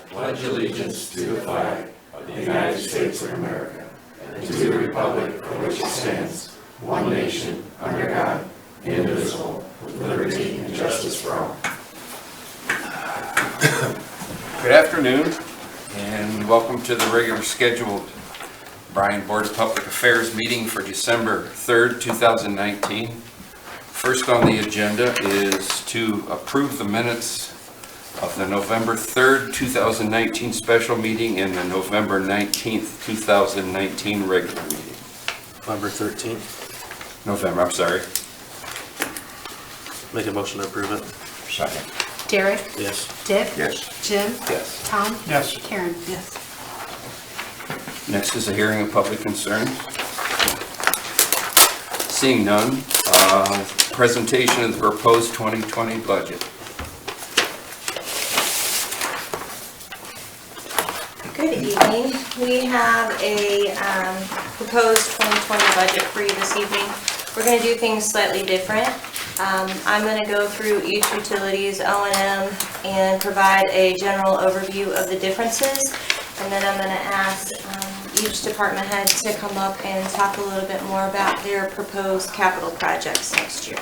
pledge allegiance to the flag of the United States of America and to the republic for which it stands, one nation, under God, indivisible, with liberty and justice for all. Good afternoon, and welcome to the regular scheduled Bryan Board of Public Affairs meeting for December 3rd, 2019. First on the agenda is to approve the minutes of the November 3rd, 2019 special meeting and the November 19th, 2019 regular meeting. November 13th. November, I'm sorry. Make a motion to approve it. Second. Derek? Yes. Dick? Yes. Jim? Yes. Tom? Yes. Karen? Yes. Next is a hearing of public concerns. Seeing none, presentation of the proposed 2020 budget. Good evening. We have a proposed 2020 budget for you this evening. We're going to do things slightly different. I'm going to go through each utility's O&M and provide a general overview of the differences, and then I'm going to ask each department head to come up and talk a little bit more about their proposed capital projects next year.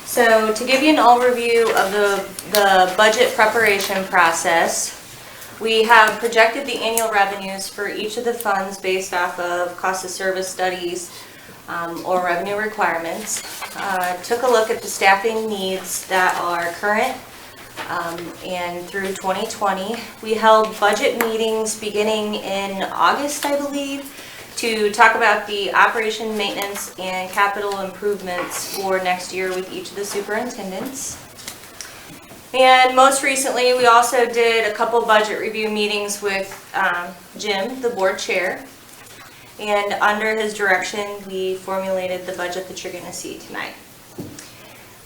So to give you an overview of the budget preparation process, we have projected the annual revenues for each of the funds based off of cost of service studies or revenue requirements. Took a look at the staffing needs that are current and through 2020. We held budget meetings beginning in August, I believe, to talk about the operation, maintenance, and capital improvements for next year with each of the superintendents. And most recently, we also did a couple budget review meetings with Jim, the board chair. And under his direction, we formulated the budget that you're going to see tonight.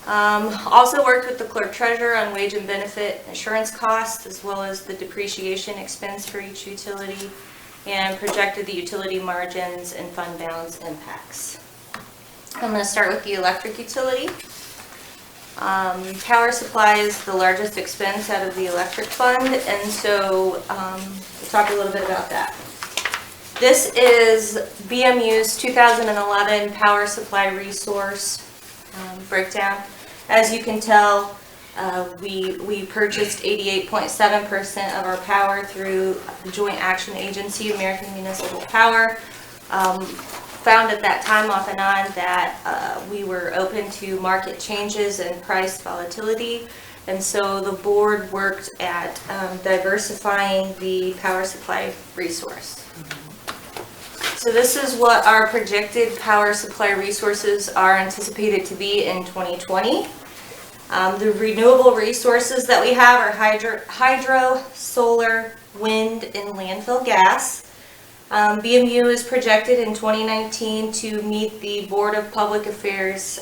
Also worked with the clerk treasurer on wage and benefit insurance costs, as well as the depreciation expense for each utility, and projected the utility margins and fund balance impacts. I'm going to start with the electric utility. Power supply is the largest expense out of the electric fund, and so we'll talk a little bit about that. This is BMU's 2011 power supply resource breakdown. As you can tell, we purchased 88.7% of our power through the Joint Action Agency, American Municipal Power. Found at that time off and on that we were open to market changes and price volatility, and so the board worked at diversifying the power supply resource. So this is what our projected power supply resources are anticipated to be in 2020. The renewable resources that we have are hydro, solar, wind, and landfill gas. BMU is projected in 2019 to meet the Board of Public Affairs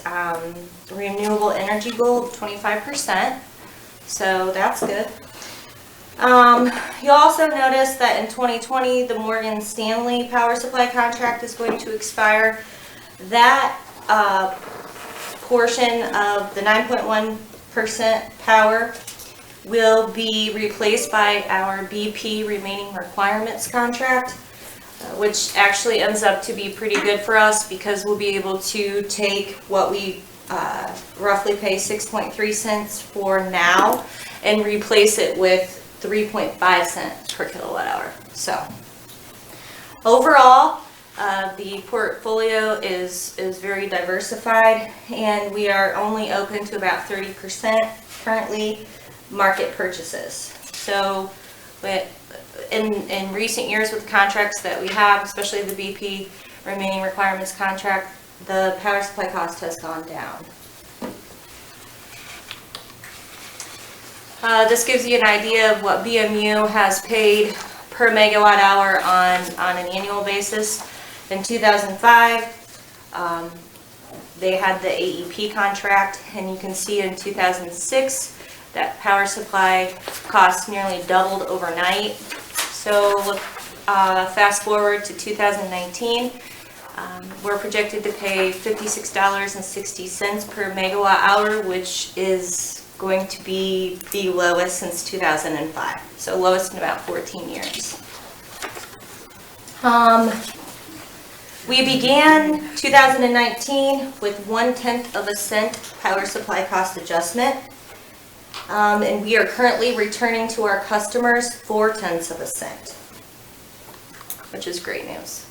renewable energy goal of 25%, so that's good. You'll also notice that in 2020 the Morgan Stanley power supply contract is going to expire. That portion of the 9.1% power will be replaced by our BP remaining requirements contract, which actually ends up to be pretty good for us because we'll be able to take what we roughly pay 6.3 cents for now and replace it with 3.5 cents per kilowatt hour. So overall, the portfolio is very diversified, and we are only open to about 30% currently market purchases. So in recent years with the contracts that we have, especially the BP remaining requirements contract, the power supply cost has gone down. This gives you an idea of what BMU has paid per megawatt hour on an annual basis. In 2005, they had the AEP contract, and you can see in 2006 that power supply costs nearly doubled overnight. So fast forward to 2019, we're projected to pay $56.60 per megawatt hour, which is going to be the lowest since 2005. So lowest in about 14 years. We began 2019 with 1/10 of a cent power supply cost adjustment. And we are currently returning to our customers 4/10 of a cent, which is great news.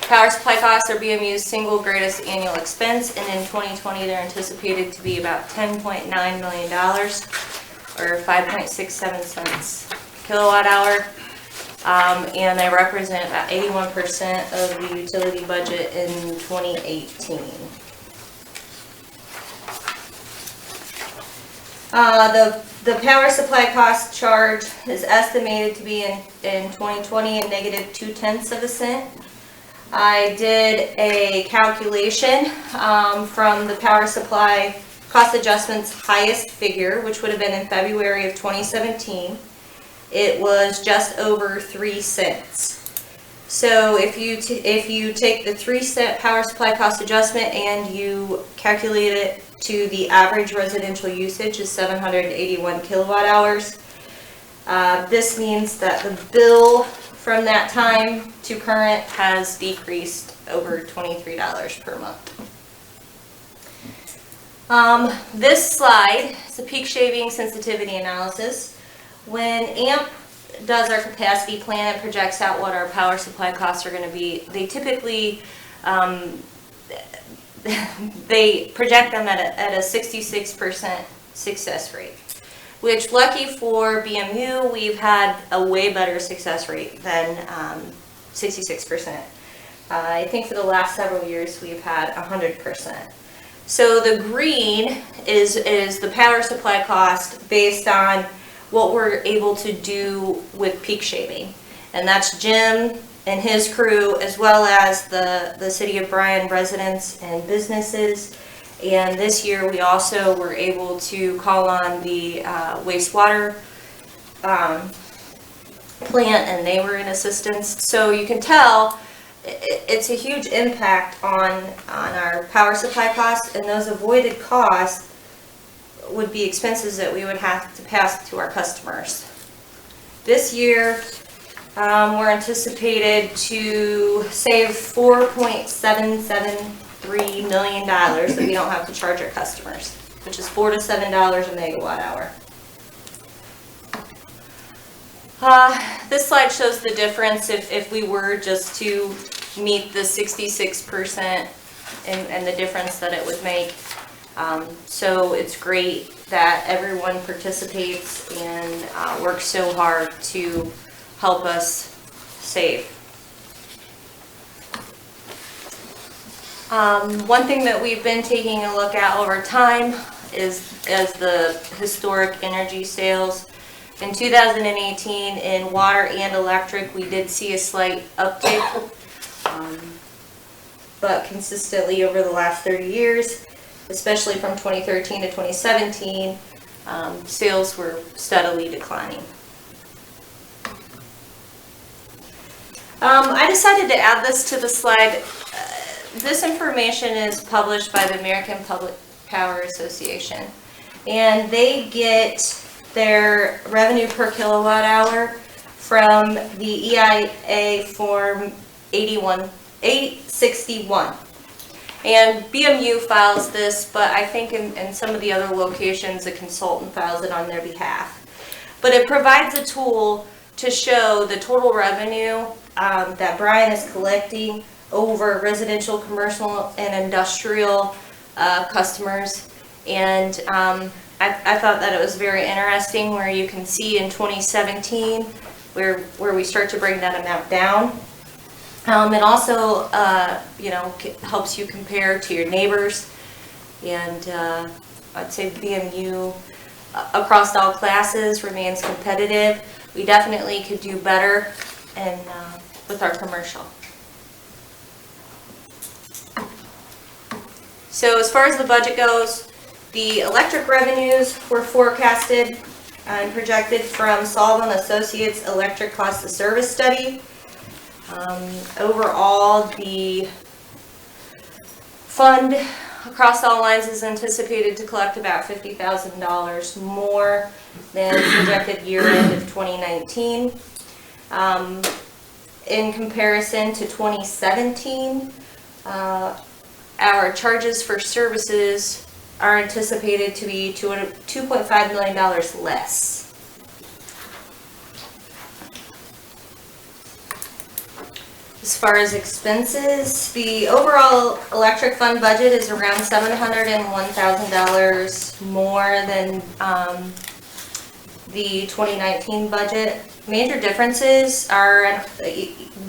Power supply costs are BMU's single greatest annual expense, and in 2020 they're anticipated to be about $10.9 million, or 5.67 cents per kilowatt hour, and they represent about 81% of the utility budget in 2018. The power supply cost charge is estimated to be in 2020 a negative 2/10 of a cent. I did a calculation from the power supply cost adjustment's highest figure, which would have been in February of 2017. It was just over 3 cents. So if you take the 3-cent power supply cost adjustment and you calculate it to the average residential usage is 781 kilowatt hours, this means that the bill from that time to current has decreased over $23 per month. This slide is a peak shaving sensitivity analysis. When AMP does our capacity plan and projects out what our power supply costs are going to be, they typically they project them at a 66% success rate, which, lucky for BMU, we've had a way better success rate than 66%. I think for the last several years we've had 100%. So the green is the power supply cost based on what we're able to do with peak shaving, and that's Jim and his crew, as well as the City of Bryan residents and businesses. And this year we also were able to call on the wastewater plant, and they were in assistance. So you can tell it's a huge impact on our power supply costs, and those avoided costs would be expenses that we would have to pass to our customers. This year we're anticipated to save $4.773 million that we don't have to charge our customers, which is $4 to $7 a megawatt hour. This slide shows the difference if we were just to meet the 66% and the difference that it would make. So it's great that everyone participates and works so hard to help us save. One thing that we've been taking a look at over time is the historic energy sales. In 2018, in water and electric, we did see a slight uptick, but consistently over the last 30 years, especially from 2013 to 2017, sales were steadily declining. I decided to add this to the slide. This information is published by the American Public Power Association, and they get their revenue per kilowatt hour from the EIA form 861. And BMU files this, but I think in some of the other locations a consultant files it on their behalf. But it provides a tool to show the total revenue that Bryan is collecting over residential, commercial, and industrial customers. And I thought that it was very interesting, where you can see in 2017 where we start to bring that amount down. It also helps you compare to your neighbors, and I'd say BMU across all classes remains competitive. We definitely could do better with our commercial. So as far as the budget goes, the electric revenues were forecasted and projected from Sullivan Associates Electric Cost of Service Study. Overall, the fund across all lines is anticipated to collect about $50,000 more than projected year end of 2019. In comparison to 2017, our charges for services are anticipated to be $2.5 million less. As far as expenses, the overall electric fund budget is around $701,000 more than the 2019 budget. Major differences are,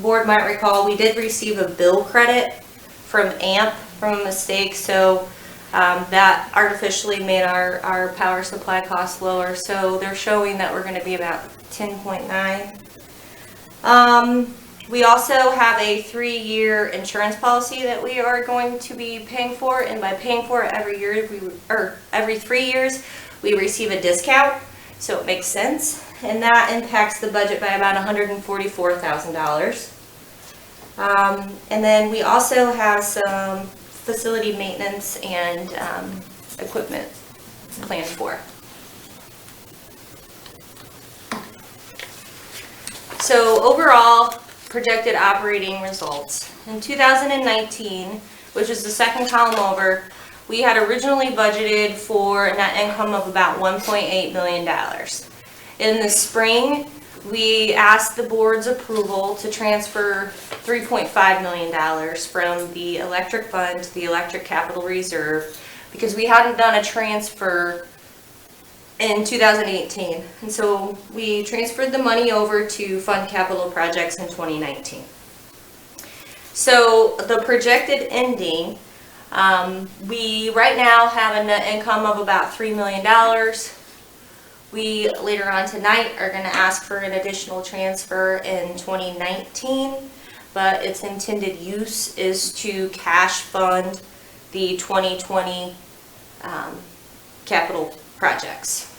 board might recall, we did receive a bill credit from AMP from a mistake, so that artificially made our power supply costs lower. So they're showing that we're going to be about 10.9. We also have a 3-year insurance policy that we are going to be paying for, and by paying for it every year, every 3 years, we receive a discount, so it makes sense, and that impacts the budget by about $144,000. And then we also have some facility maintenance and equipment planned for. So overall, projected operating results. In 2019, which is the second column over, we had originally budgeted for a net income of about $1.8 million. In the spring, we asked the board's approval to transfer $3.5 million from the electric fund to the electric capital reserve because we hadn't done a transfer in 2018, and so we transferred the money over to fund capital projects in 2019. So the projected ending, we right now have a net income of about $3 million. We later on tonight are going to ask for an additional transfer in 2019, but its intended use is to cash fund the 2020 capital projects.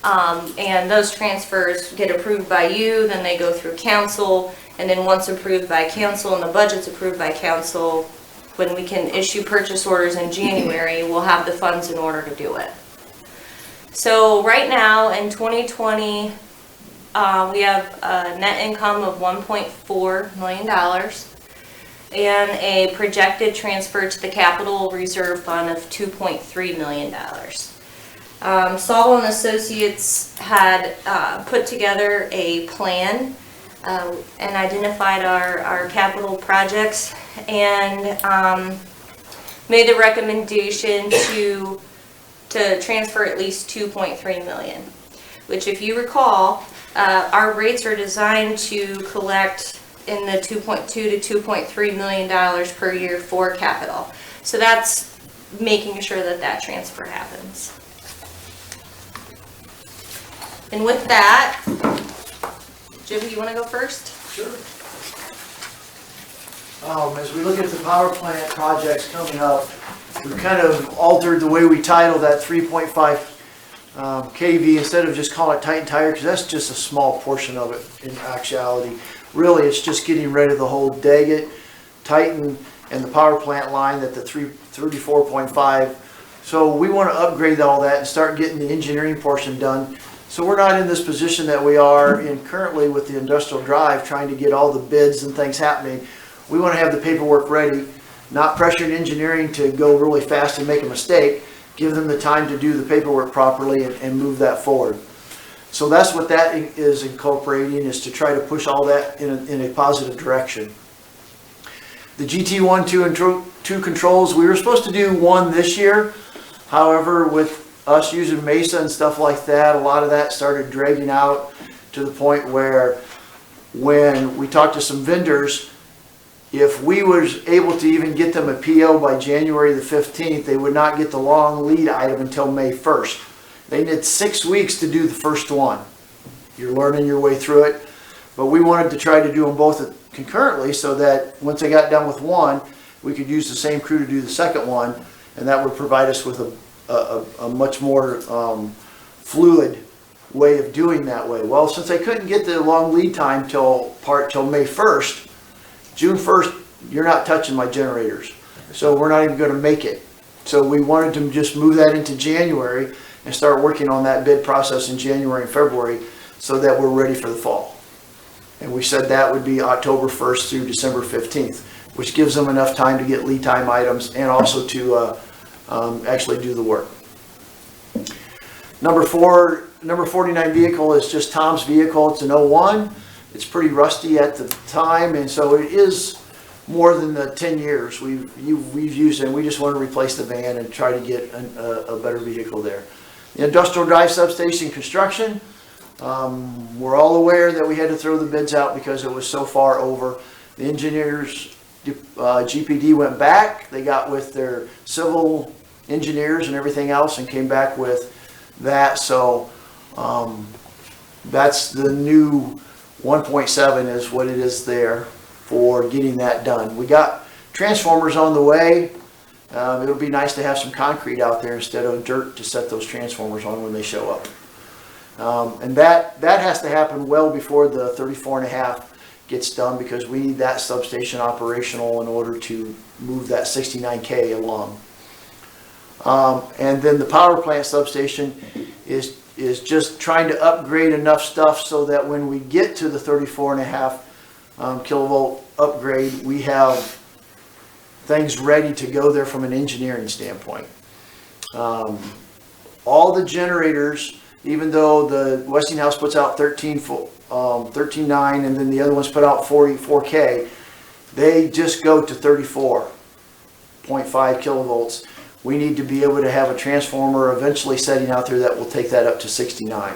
And those transfers get approved by you, then they go through council, and then once approved by council and the budget's approved by council, when we can issue purchase orders in January, we'll have the funds in order to do it. So right now in 2020, we have a net income of $1.4 million and a projected transfer to the capital reserve fund of $2.3 million. Saul and Associates had put together a plan and identified our capital projects and made the recommendation to transfer at least $2.3 million, which, if you recall, our rates are designed to collect in the $2.2 to $2.3 million per year for capital. So that's making sure that that transfer happens. And with that, Jim, you want to go first? Sure. As we look at the power plant projects coming up, we've kind of altered the way we title that 3.5 kV instead of just calling it Titan Tire, because that's just a small portion of it in actuality. Really, it's just getting rid of the whole Daggett, Titan, and the power plant line at the 34.5. So we want to upgrade all that and start getting the engineering portion done. So we're not in this position that we are in currently with the industrial drive, trying to get all the bids and things happening. We want to have the paperwork ready, not pressuring engineering to go really fast and make a mistake. Give them the time to do the paperwork properly and move that forward. So that's what that is incorporating, is to try to push all that in a positive direction. The GT1, 2, and 2 controls, we were supposed to do one this year. However, with us using Mesa and stuff like that, a lot of that started dragging out to the point where when we talked to some vendors, if we was able to even get them a PO by January the 15th, they would not get the long lead item until May 1st. They need 6 weeks to do the first one. You're learning your way through it, but we wanted to try to do them both concurrently so that once they got done with one, we could use the same crew to do the second one, and that would provide us with a much more fluid way of doing that way. Well, since I couldn't get the long lead time till May 1st, June 1st, you're not touching my generators. So we're not even gonna make it. So we wanted to just move that into January and start working on that bid process in January and February so that we're ready for the fall. And we said that would be October 1st through December 15th, which gives them enough time to get lead time items and also to actually do the work. Number 49 vehicle is just Tom's vehicle. It's an 01. It's pretty rusty at the time, and so it is more than the 10 years we've used it, and we just want to replace the van and try to get a better vehicle there. The industrial drive substation construction, we're all aware that we had to throw the bids out because it was so far over. The engineers, GPD went back, they got with their civil engineers and everything else and came back with that, so that's the new 1.7 is what it is there for getting that done. We got transformers on the way. It'll be nice to have some concrete out there instead of dirt to set those transformers on when they show up. And that has to happen well before the 34.5 gets done because we need that substation operational in order to move that 69K along. And then the power plant substation is just trying to upgrade enough stuff so that when we get to the 34.5 kilovolt upgrade, we have things ready to go there from an engineering standpoint. All the generators, even though the Westinghouse puts out 13.9 and then the other ones put out 44K, they just go to 34.5 kilovolts. We need to be able to have a transformer eventually setting out there that will take that up to 69.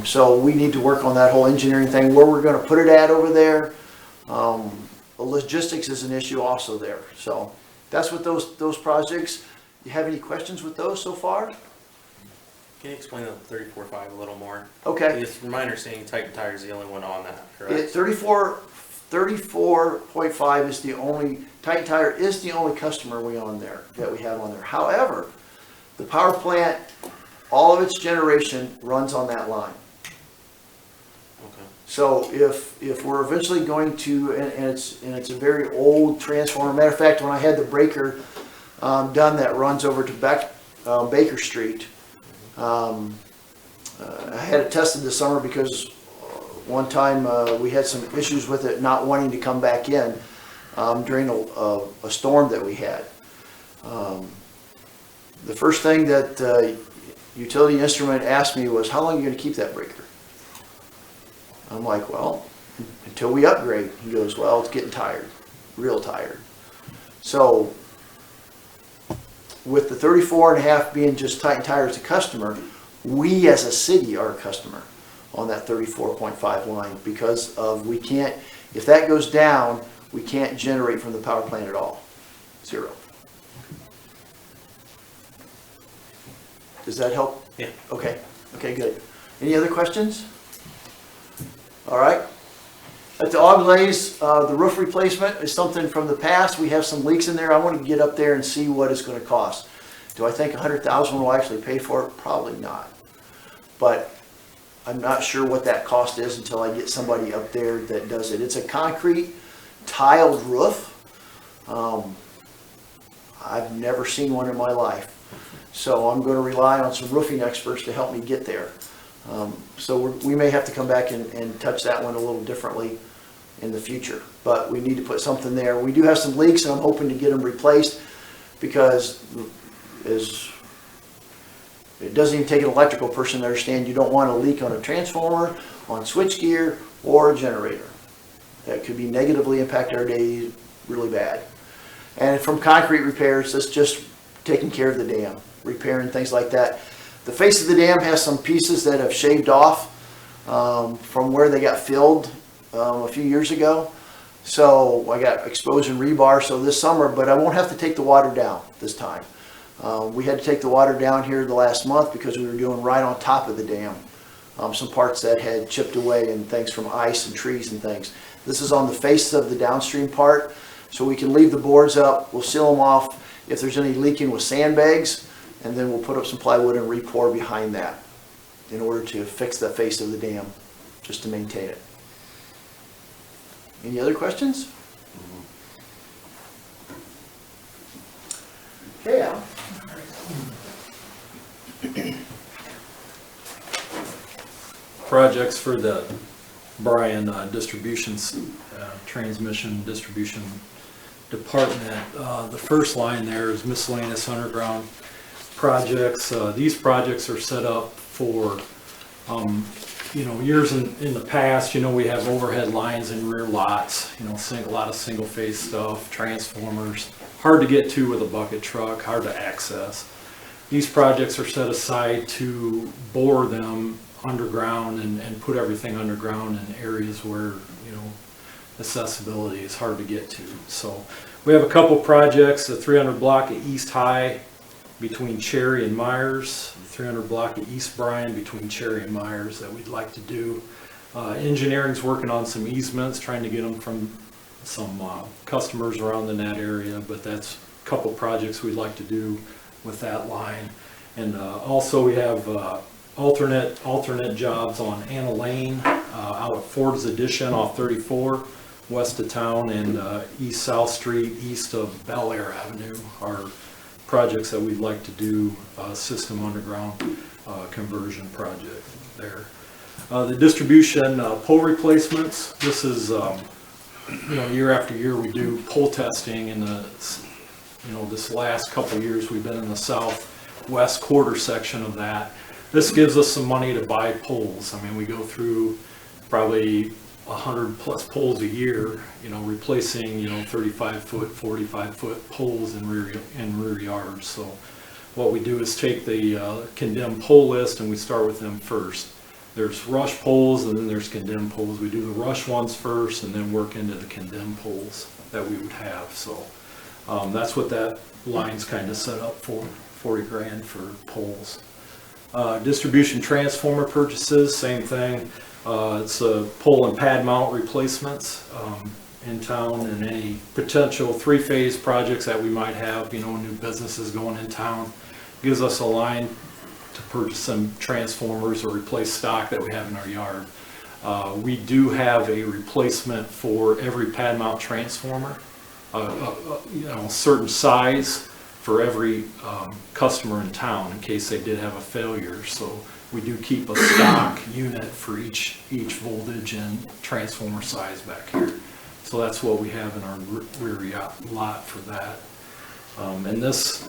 So we need to work on that whole engineering thing, where we're going to put it at over there. Logistics is an issue also there. So that's what those projects. You have any questions with those so far? Can you explain the 34.5 a little more? Okay. It's from my understanding, Titan Tire is the only one on that, correct? 34.5 is the only, Titan Tire is the only customer we have on there. However, the power plant, all of its generation runs on that line. Okay. So if we're eventually going to, and it's a very old transformer. Matter of fact, when I had the breaker done that runs over to Baker Street, I had it tested this summer because one time we had some issues with it not wanting to come back in during a storm that we had. The first thing that Utility Instrument asked me was, how long are you going to keep that breaker? I'm like, well, until we upgrade. He goes, well, it's getting tired, real tired. So with the 34.5 being just Titan Tire as a customer, we as a city are a customer on that 34.5 line because of we can't, if that goes down, we can't generate from the power plant at all. Zero. Does that help? Yeah. Okay. Okay, good. Any other questions? All right. At the Auglaze, the roof replacement is something from the past. We have some leaks in there. I want to get up there and see what it's going to cost. Do I think $100,000 will actually pay for it? Probably not. But I'm not sure what that cost is until I get somebody up there that does it. It's a concrete tiled roof. I've never seen one in my life. So I'm going to rely on some roofing experts to help me get there. So we may have to come back and touch that one a little differently in the future. But we need to put something there. We do have some leaks, and I'm hoping to get them replaced because it doesn't even take an electrical person to understand you don't want a leak on a transformer, on switchgear, or a generator. That could be negatively impact our day really bad. And from concrete repairs, it's just taking care of the dam, repairing things like that. The face of the dam has some pieces that have shaved off from where they got filled a few years ago. So I got exposing rebar so this summer, but I won't have to take the water down this time. We had to take the water down here the last month because we were doing right on top of the dam. Some parts that had chipped away and things from ice and trees and things. This is on the face of the downstream part, so we can leave the boards up. We'll seal them off if there's any leaking with sandbags, and then we'll put up some plywood and re-pour behind that in order to fix the face of the dam, just to maintain it. Any other questions? Okay, Al. Projects for the Bryan transmission distribution department. The first line there is miscellaneous underground projects. These projects are set up for, years in the past, we have overhead lines in rear lots, a lot of single phase stuff, transformers, hard to get to with a bucket truck, hard to access. These projects are set aside to bore them underground and put everything underground in areas where, accessibility is hard to get to. So we have a couple projects, the 300 block at East High between Cherry and Myers, 300 block at East Bryan between Cherry and Myers that we'd like to do. Engineering's working on some easements, trying to get them from some customers around in that area, but that's a couple projects we'd like to do with that line. And also we have alternate jobs on Anna Lane out at Ford's Addition off 34 west of town, and East South Street east of Bel Air Avenue are projects that we'd like to do system underground conversion project there. The distribution pole replacements, this is year after year we do pole testing, and this last couple years we've been in the southwest quarter section of that. This gives us some money to buy poles. I mean, we go through probably 100 plus poles a year, replacing 35 foot, 45 foot poles in rear yards. So what we do is take the condemned pole list and we start with them first. There's rush poles and then there's condemned poles. We do the rush ones first and then work into the condemned poles that we would have. So that's what that line's kind of set up for, 40 grand for poles. Distribution transformer purchases, same thing. It's a pole and pad mount replacements in town, and any potential three-phase projects that we might have, new businesses going in town. Gives us a line to purchase some transformers or replace stock that we have in our yard. We do have a replacement for every pad mount transformer, a certain size for every customer in town in case they did have a failure. So we do keep a stock unit for each voltage and transformer size back here. So that's what we have in our rear lot for that. And this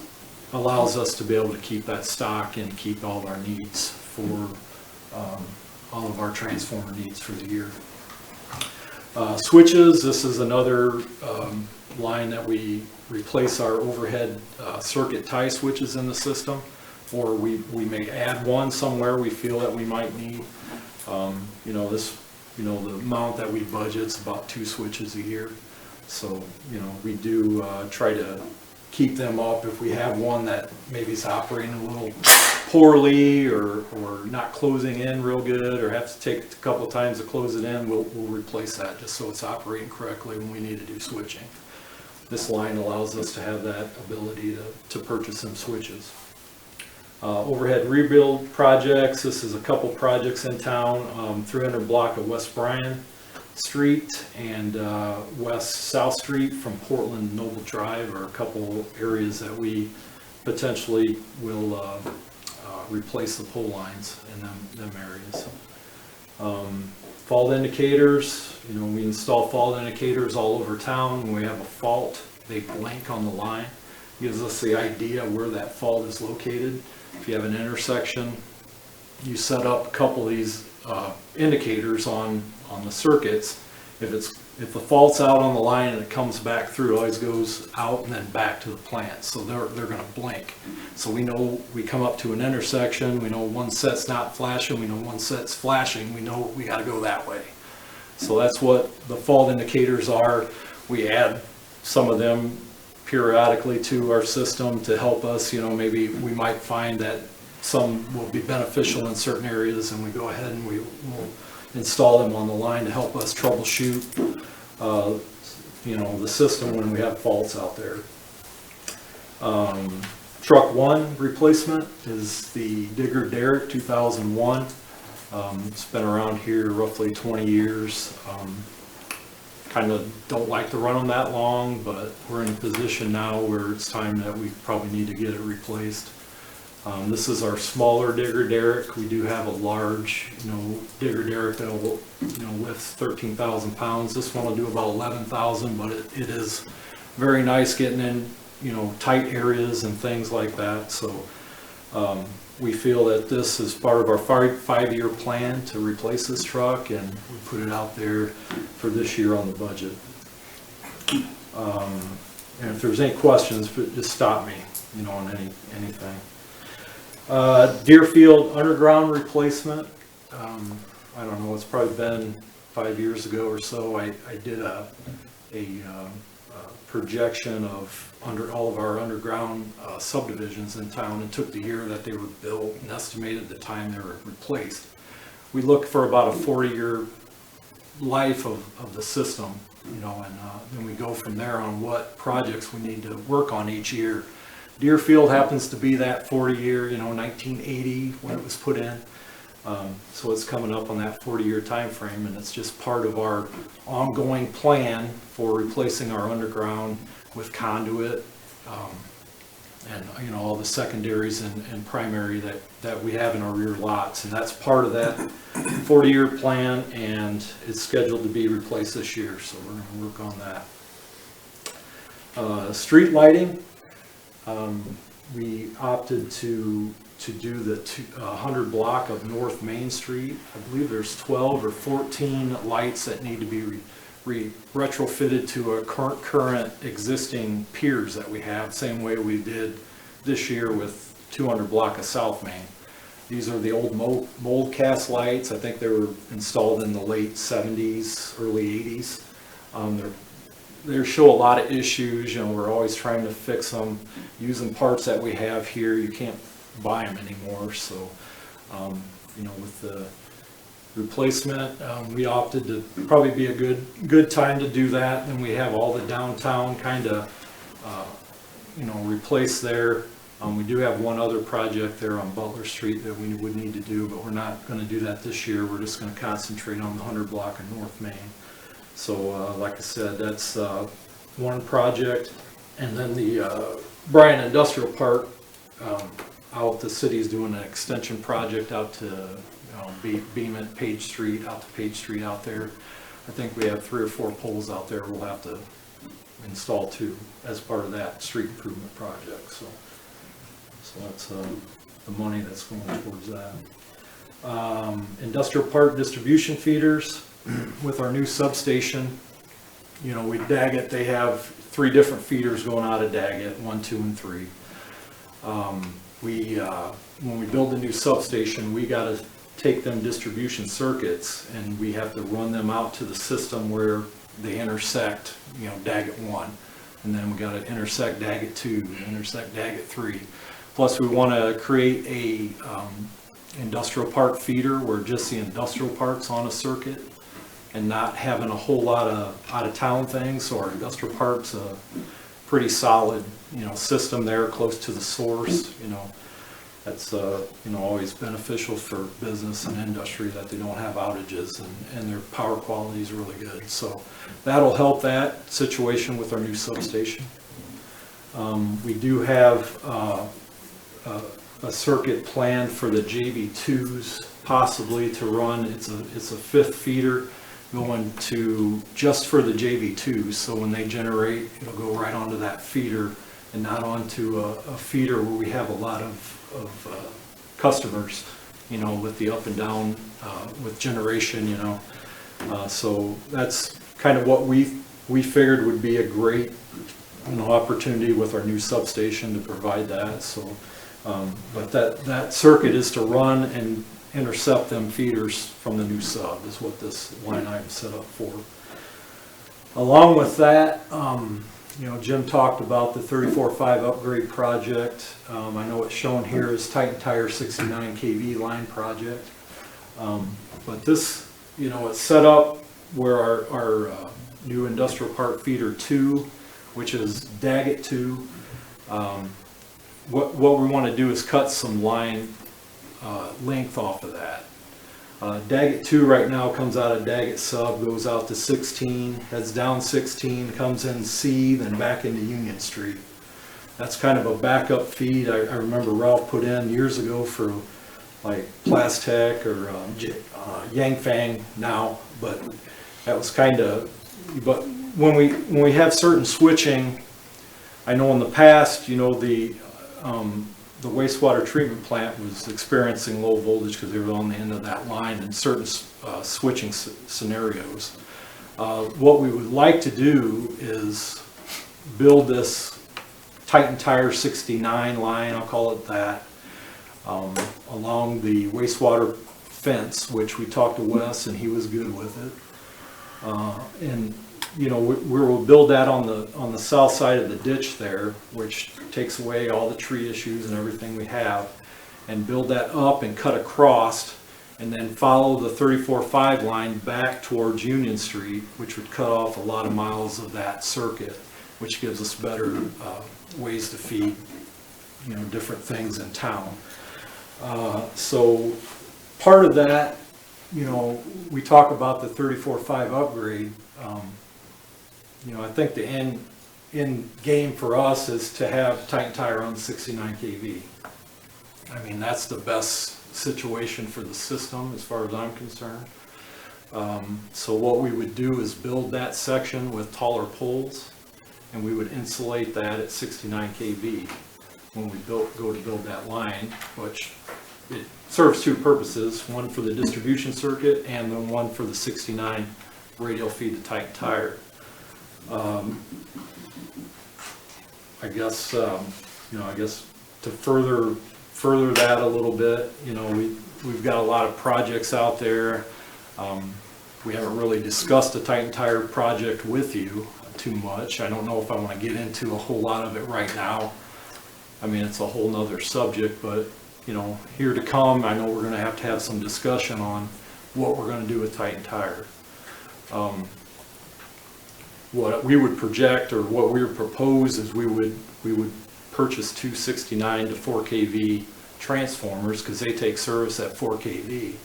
allows us to be able to keep that stock and keep all of our needs for all of our transformer needs for the year. Switches, this is another line that we replace our overhead circuit tie switches in the system, or we may add one somewhere we feel that we might need. The amount that we budget is about 2 switches a year. So, we do try to keep them up. If we have one that maybe is operating a little poorly or not closing in real good, or have to take a couple of times to close it in, we'll replace that just so it's operating correctly when we need to do switching. This line allows us to have that ability to purchase some switches. Overhead rebuild projects, this is a couple projects in town, 300 block of West Bryan Street and West South Street from Portland Noble Drive are a couple areas that we potentially will replace the pole lines in them areas. Fault indicators, we install fault indicators all over town. When we have a fault, they blink on the line. Gives us the idea where that fault is located. If you have an intersection, you set up a couple of these indicators on the circuits. If the fault's out on the line and it comes back through, it always goes out and then back to the plant. So they're going to blink. So we know we come up to an intersection, we know one set's not flashing, we know one set's flashing, we know we got to go that way. So that's what the fault indicators are. We add some of them periodically to our system to help us. Maybe we might find that some will be beneficial in certain areas, and we go ahead and we will install them on the line to help us troubleshoot the system when we have faults out there. Truck 1 replacement is the Digger Derrick 2001. It's been around here roughly 20 years. kind of don't like to run them that long, but we're in a position now where it's time that we probably need to get it replaced. This is our smaller digger derrick. We do have a large, digger derrick that will, lift 13,000 pounds. This one will do about 11,000, but it is very nice getting in, tight areas and things like that. So we feel that this is part of our five-year plan to replace this truck, and we put it out there for this year on the budget. And if there's any questions, just stop me, on anything. Deerfield underground replacement. I don't know, it's probably been 5 years ago or so. I did a projection of all of our underground subdivisions in town, and took the year that they were built and estimated the time they were replaced. We look for about a 40-year life of the system, and then we go from there on what projects we need to work on each year. Deerfield happens to be that 40-year, 1980 when it was put in. So it's coming up on that 40-year time frame, and it's just part of our ongoing plan for replacing our underground with conduit, and all the secondaries and primary that we have in our rear lots. And that's part of that 40-year plan, and it's scheduled to be replaced this year, so we're going to work on that. Street lighting. We opted to do the 100 block of North Main Street. I believe there's 12 or 14 lights that need to be retrofitted to a current existing piers that we have, same way we did this year with 200 block of South Main. These are the old mold cast lights. I think they were installed in the late 70s, early 80s. They show a lot of issues. We're always trying to fix them using parts that we have here. You can't buy them anymore. So, with the replacement, we opted to probably be a good time to do that. And we have all the downtown kind of, replaced there. We do have one other project there on Butler Street that we would need to do, but we're not going to do that this year. We're just going to concentrate on the 100 block of North Main. So, like I said, that's one project. And then the Bryan Industrial Park, out the city's doing an extension project out to Beeman, Page Street, out to Page Street out there. I think we have 3 or 4 poles out there we'll have to install too as part of that street improvement project. So that's the money that's going towards that. Industrial Park distribution feeders. With our new substation, with Daggett, they have 3 different feeders going out of Daggett, 1, 2, and 3. When we build a new substation, we got to take them distribution circuits, and we have to run them out to the system where they intersect, Daggett 1, and then we got to intersect Daggett 2, intersect Daggett 3. Plus, we want to create a industrial park feeder where just the industrial park's on a circuit, and not having a whole lot of out-of-town things. So our industrial park's a pretty solid, system there close to the source. That's always beneficial for business and industry that they don't have outages, and their power quality is really good. So that'll help that situation with our new substation. We do have a circuit planned for the JV2s possibly to run. It's a 5th feeder going to just for the JV2s, so when they generate, it'll go right onto that feeder and not onto a feeder where we have a lot of customers, with the up and down with generation, so that's kind of what we figured would be a great opportunity with our new substation to provide that. So, but that circuit is to run and intercept them feeders from the new sub is what this line item set up for. Along with that, Jim talked about the 34.5 upgrade project. I know it's shown here as Titan Tire 69 kV line project. But this, it's set up where our new industrial park feeder 2, which is Daggett 2. What we want to do is cut some line length off of that. Daggett 2 right now comes out of Daggett Sub, goes out to 16, heads down 16, comes in C, then back into Union Street. That's kind of a backup feed. I remember Ralph put in years ago for like Plastech or Yangfang now, but that was kind of, but when we have certain switching, I know in the past, you know, the wastewater treatment plant was experiencing low voltage because they were on the end of that line in certain switching scenarios. What we would like to do is build this Titan Tire 69 line, I'll call it that, along the wastewater fence, which we talked to Wes and he was good with it. And you know, we will build that on the south side of the ditch there, which takes away all the tree issues and everything we have, and build that up and cut across, and then follow the 34.5 line back towards Union Street, which would cut off a lot of miles of that circuit, which gives us better ways to feed, you know, different things in town. So part of that, you know, we talk about the 34.5 upgrade. You know, I think the end game for us is to have Titan Tire on 69 kV. I mean, that's the best situation for the system as far as I'm concerned. So what we would do is build that section with taller poles, and we would insulate that at 69 kV when we go to build that line, which it serves two purposes, one for the distribution circuit and then one for the 69 radial feed to Titan Tire. I guess you know, I guess to further that a little bit, you know, we've got a lot of projects out there. We haven't really discussed the Titan Tire project with you too much. I don't know if I want to get into a whole lot of it right now. I mean, it's a whole nother subject, but you know, here to come, I know we're going to have some discussion on what we're going to do with Titan Tire. What we would project, or what we would propose, is we would purchase two 69 to 4 kV transformers, because they take service at 4 kV,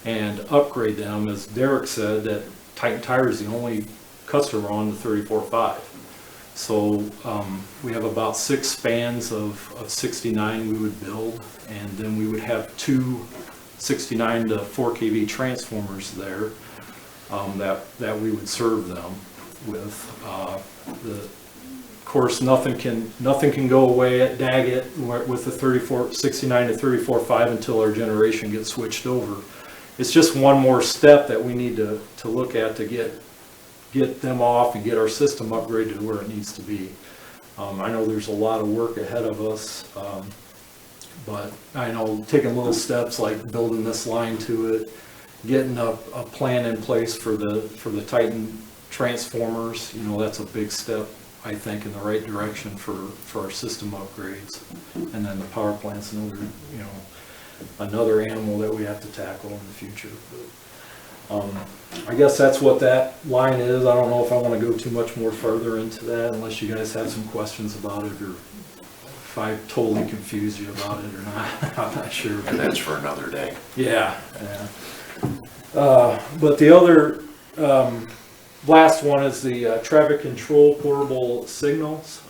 and upgrade them. As Derek said, that Titan Tire is the only customer on the 34.5. So we have about 6 spans of 69 we would build, and then we would have two 69 to 4 kV transformers there that we would serve them with. Of course, nothing can go away at Daggett with the 69 to 34.5 until our generation gets switched over. It's just one more step that we need to look at to get them off and get our system upgraded to where it needs to be. I know there's a lot of work ahead of us, but I know taking little steps like building this line to it, getting a plan in place for the Titan transformers, you know, that's a big step, I think, in the right direction for our system upgrades. And then the power plant's another animal that we have to tackle in the future. But, I guess that's what that line is. I don't know if I want to go too much more further into that, unless you guys have some questions about it, or if I totally confused you about it or not. I'm not sure. And that's for another day. Yeah. But the other last one is the traffic control portable signals.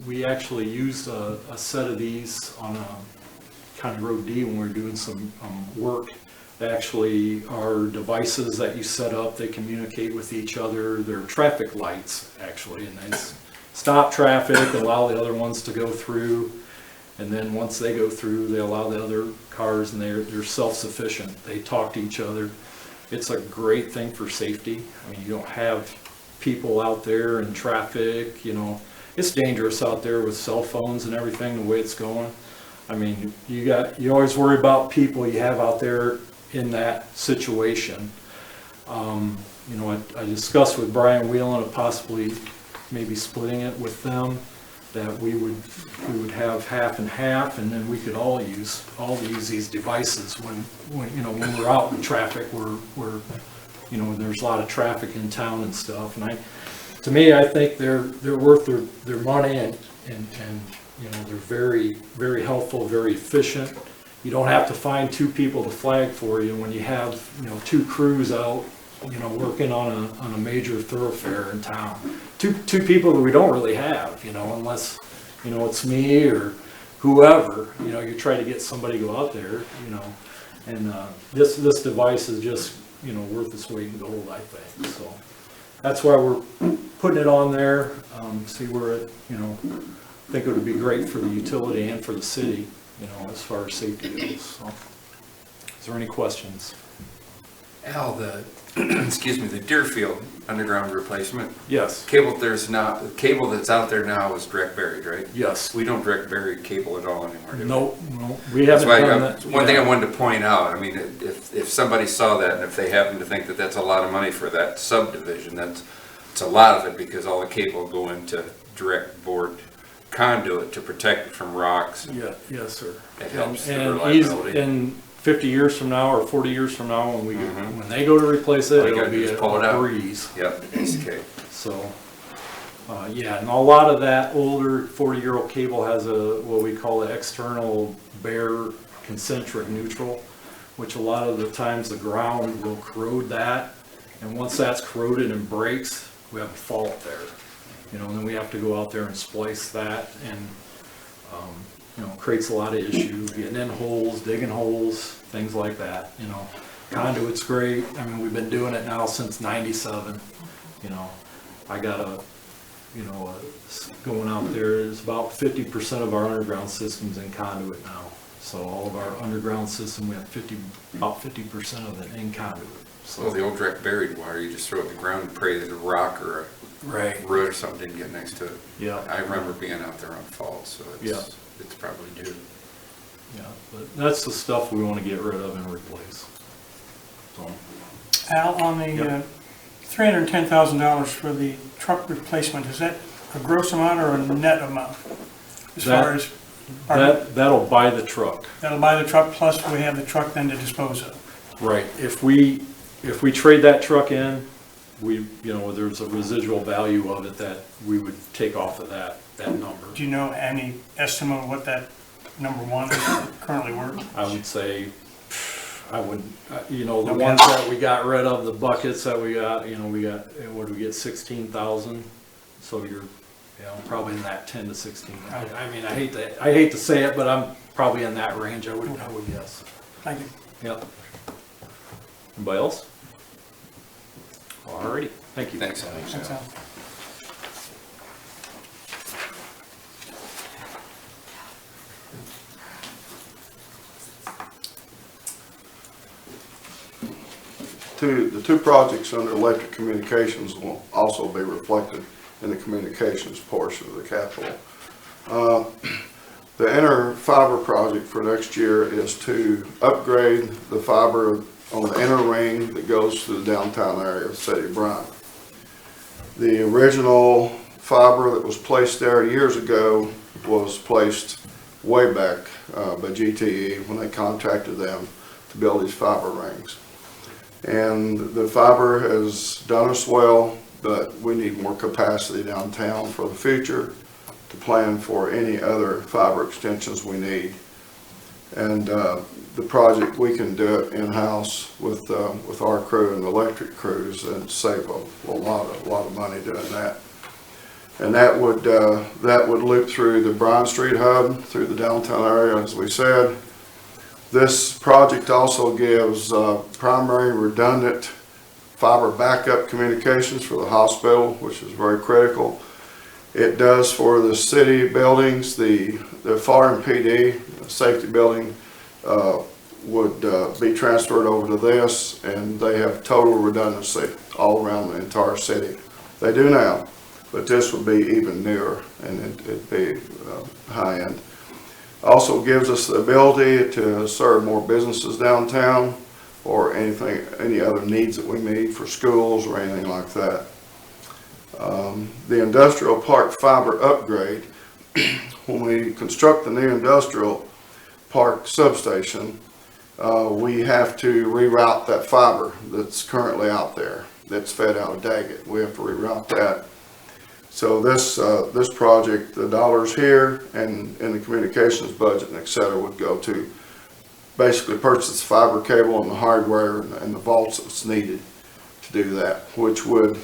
We actually used a set of these on County Road D when we were doing some work. They actually are devices that you set up. They communicate with each other. They're traffic lights, actually, and they stop traffic, allow the other ones to go through, and then once they go through, they allow the other cars, and they're self-sufficient. They talk to each other. It's a great thing for safety. I mean, you don't have people out there in traffic, you know. It's dangerous out there with cell phones and everything, the way it's going. I mean, you always worry about people you have out there in that situation. You know, I discussed with Bryan Whelan of possibly maybe splitting it with them, that we would have half and half, and then we could all use these devices when we're out in traffic, we're you know, there's a lot of traffic in town and stuff. And to me, I think they're worth their money, and you know, they're very, very helpful, very efficient, you don't have to find two people to flag for you when you have, you know, two crews out, you know, working on a major thoroughfare in town. Two people that we don't really have, you know, unless, you know, it's me or whoever, you know, you try to get somebody to go out there, you know, and this device is just, you know, worth its weight in gold, I think. So that's why we're putting it on there. See where it, you know, I think it would be great for the utility and for the city, you know, as far as safety goes. So, is there any questions? Al, excuse me, the Deerfield underground replacement. Yes. Cable the cable that's out there now is direct buried, right? Yes. We don't direct bury cable at all anymore, do we? No, we haven't done that. One thing I wanted to point out, I mean, if somebody saw that and if they happen to think that that's a lot of money for that subdivision, it's a lot of it because all the cable go into direct board conduit to protect it from rocks. Yeah, yes, sir. It helps the And reliability. in 50 years from now or 40 years from now, when when they go to replace it, All you it'll gotta do be is a pull it out. breeze. Yep, piece of cake. So, yeah, and a lot of that older 40-year-old cable has what we call an external bare concentric neutral, which a lot of the times the ground will corrode that. And once that's corroded and breaks, we have a fault there. You know, and then we have to go out there and splice that, and you know, creates a lot of issues, getting in holes, digging holes, things like that. You know, conduit's great. I mean, we've been doing it now since '97. You know, I got going out there is about 50% of our underground systems in conduit now. So all of our underground system, we have about 50% of it in conduit. So the old direct buried wire, you just throw it in the ground and pray that a rock or a root or something didn't get next to it. Yeah. I remember being out there on fault, so it's probably due. Yeah, but that's the stuff we want to get rid of and replace. So. Al, on the $310,000 for the truck replacement, is that a gross amount or a net amount? As far as that'll buy the truck. That'll buy the truck, plus we have the truck then to dispose of. Right. If we trade that truck in, you know, there's a residual value of it that we would take off of that number. Do you know any estimate of what that number one is currently worth? I would say, I wouldn't, you know, the ones that we got rid of, the buckets that we got, you know, what do we get, 16,000? So you're, you know, probably in that 10 to 16. I mean, I hate to say it, but I'm probably in that range, I would guess. Thank you. Yep. Anybody else? Alrighty, thank you. Thanks, Thanks, Al. The two projects under electric communications will also be reflected in the communications portion of the capital. The inner fiber project for next year is to upgrade the fiber on the inner ring that goes to the downtown area of the city of Bryan. The original fiber that was placed there years ago was placed way back by GTE when they contracted them to build these fiber rings. And the fiber has done us well, but we need more capacity downtown for the future to plan for any other fiber extensions we need. And the project, we can do it in-house with our crew and the electric crews and save a lot of money doing that. And that would loop through the Bryan Street hub, through the downtown area, as we said. This project also gives primary redundant fiber backup communications for the hospital, which is very critical. It does for the city buildings. The fire and PD safety building would be transferred over to this, and they have total redundancy all around the entire city. They do now, but this would be even newer, and it'd be high end. Also gives us the ability to serve more businesses downtown, or any other needs that we need for schools or anything like that. The industrial park fiber upgrade, when we construct the new industrial park substation, we have to reroute that fiber that's currently out there, that's fed out of Daggett. We have to reroute that. So this project, the dollars here and in the communications budget and et cetera would go to basically purchase the fiber cable and the hardware and the vaults that's needed to do that, which would,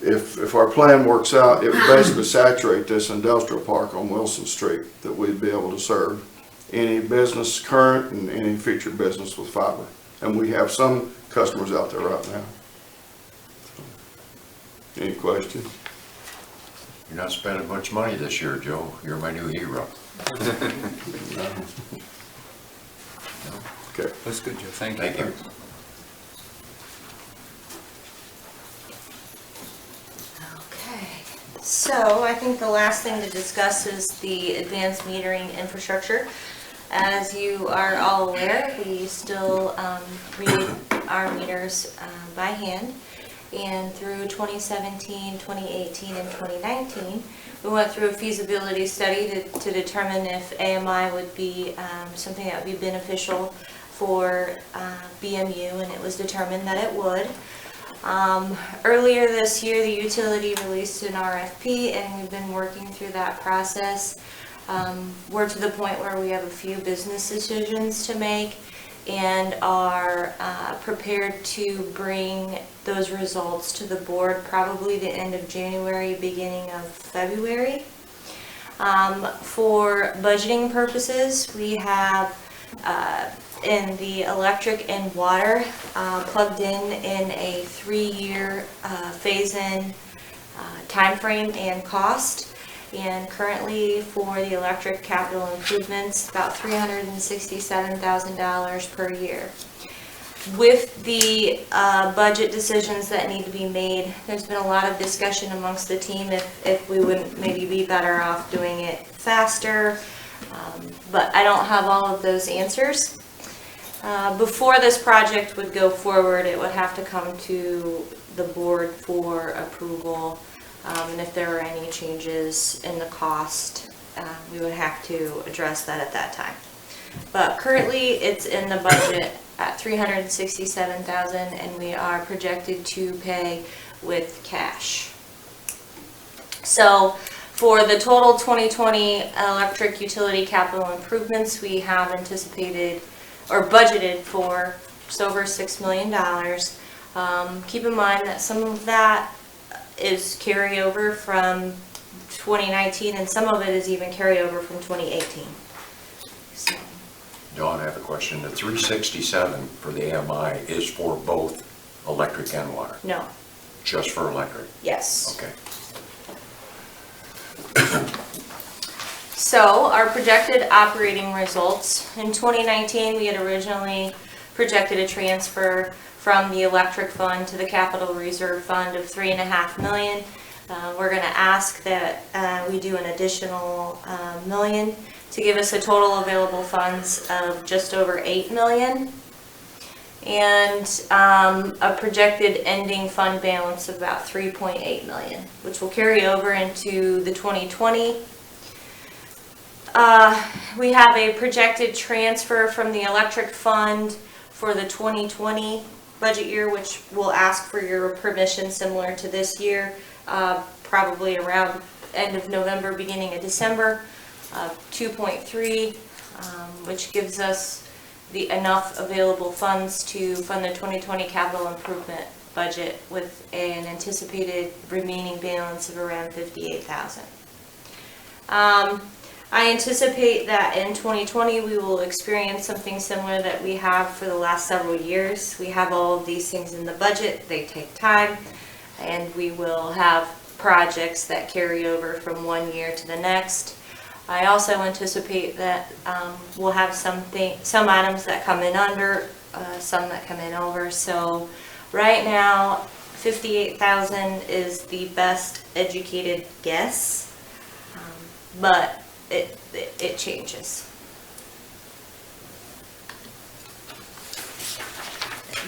if our plan works out, it would basically saturate this industrial park on Wilson Street that we'd be able to serve any business, current and any future business with fiber. And we have some customers out there right now. Any questions? You're not spending much money this year, Joe. You're my new hero. Okay. That's good, Joe. Thank you. Thank you. Okay, so I think the last thing to discuss is the advanced metering infrastructure. As you are all aware, we still read our meters by hand. And through 2017, 2018, and 2019, we went through a feasibility study to determine if AMI would be something that would be beneficial for BMU, and it was determined that it would. Earlier this year, the utility released an RFP, and we've been working through that process. We're to the point where we have a few business decisions to make and are prepared to bring those results to the board probably the end of January, beginning of February. For budgeting purposes, we have in the electric and water plugged in a 3-year phase-in timeframe and cost. And currently for the electric capital improvements, about $367,000 per year. With the budget decisions that need to be made, there's been a lot of discussion amongst the team if we wouldn't maybe be better off doing it faster, but I don't have all of those answers. Before this project would go forward, it would have to come to the board for approval. And if there were any changes in the cost, we would have to address that at that time. But currently, it's in the budget at $367,000, and we are projected to pay with cash. So, for the total 2020 electric utility capital improvements, we have anticipated or budgeted for just over $6 million. Keep in mind that some of that is carryover from 2019, and some of it is even carryover from 2018. So. Dawn, I have a question. The 367 for the AMI is for both electric and water? No. Just for electric? Yes. Okay. So our projected operating results in 2019, we had originally projected a transfer from the electric fund to the capital reserve fund of $3.5 million. We're going to ask that we do an additional $1 million to give us a total available funds of just over $8 million, and a projected ending fund balance of about $3.8 million, which will carry over into the 2020. We have a projected transfer from the electric fund for the 2020 budget year, which we'll ask for your permission similar to this year, probably around end of November, beginning of December, 2.3, which gives us enough available funds to fund the 2020 capital improvement budget with an anticipated remaining balance of around $58,000. I anticipate that in 2020 we will experience something similar that we have for the last several years. We have all of these things in the budget, they take time, and we will have projects that carry over from one year to the next. I also anticipate that we'll have some items that come in under, some that come in over. So right now, $58,000 is the best educated guess, but it changes.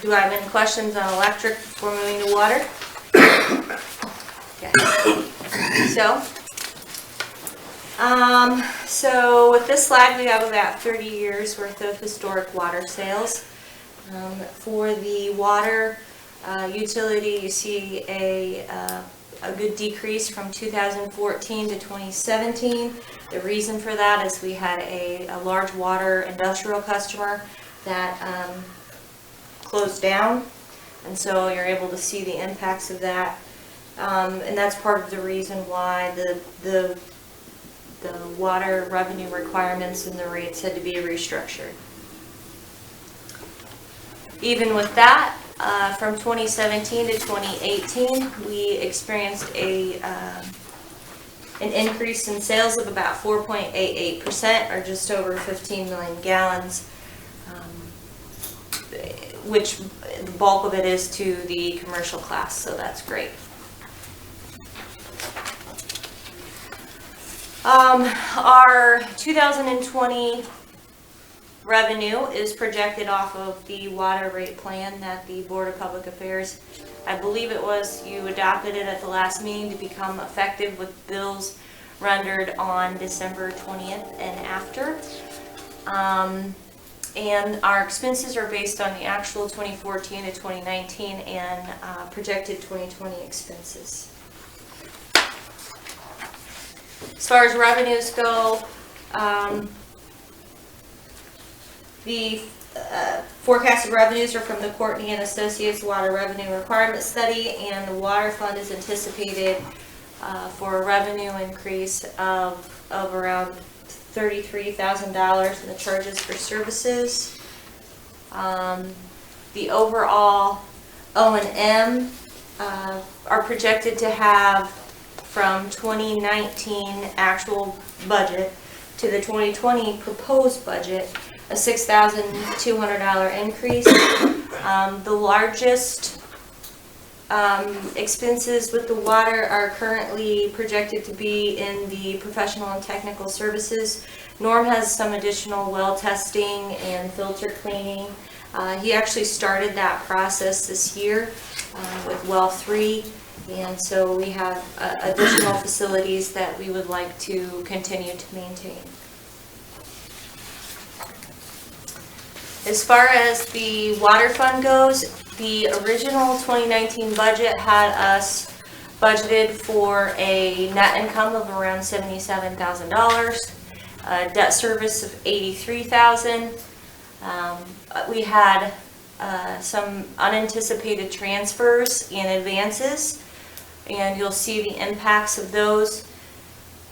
Do I have any questions on electric before moving to water? Okay. So with this slide, we have about 30 years worth of historic water sales. For the water utility, you see a good decrease from 2014 to 2017. The reason for that is we had a large water industrial customer that closed down, and so you're able to see the impacts of that. And that's part of the reason why the water revenue requirements and the rates had to be restructured. Even with that, from 2017 to 2018, we experienced an increase in sales of about 4.88%, or just over 15 million gallons, which the bulk of it is to the commercial class, so that's great. Our 2020 revenue is projected off of the water rate plan that the Board of Public Affairs, I believe it was, you adopted it at the last meeting to become effective with bills rendered on December 20th and after. And our expenses are based on the actual 2014 to 2019 and projected 2020 expenses. As far as revenues go, the forecasted revenues are from the Courtney and Associates Water Revenue Requirement Study, and the water fund is anticipated for a revenue increase of around $33,000 in the charges for services. The overall O&M are projected to have, from 2019 actual budget to the 2020 proposed budget, a $6,200 increase. The largest expenses with the water are currently projected to be in the professional and technical services. Norm has some additional well testing and filter cleaning. He actually started that process this year with well 3, and so we have additional facilities that we would like to continue to maintain. As far as the water fund goes, the original 2019 budget had us budgeted for a net income of around $77,000, debt service of $83,000. We had some unanticipated transfers and advances, and you'll see the impacts of those.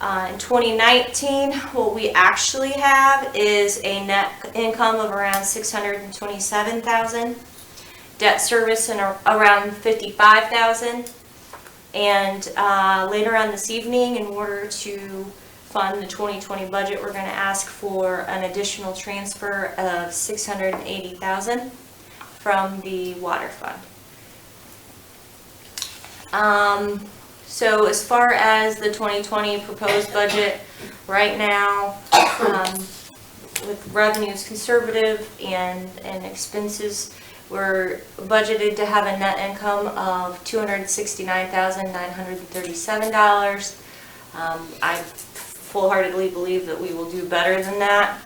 In 2019, what we actually have is a net income of around $627,000, debt service in around $55,000, and later on this evening, in order to fund the 2020 budget, we're going to ask for an additional transfer of $680,000 from the water fund. So as far as the 2020 proposed budget, right now, with revenues conservative and expenses, we're budgeted to have a net income of $269,937. I full-heartedly believe that we will do better than that.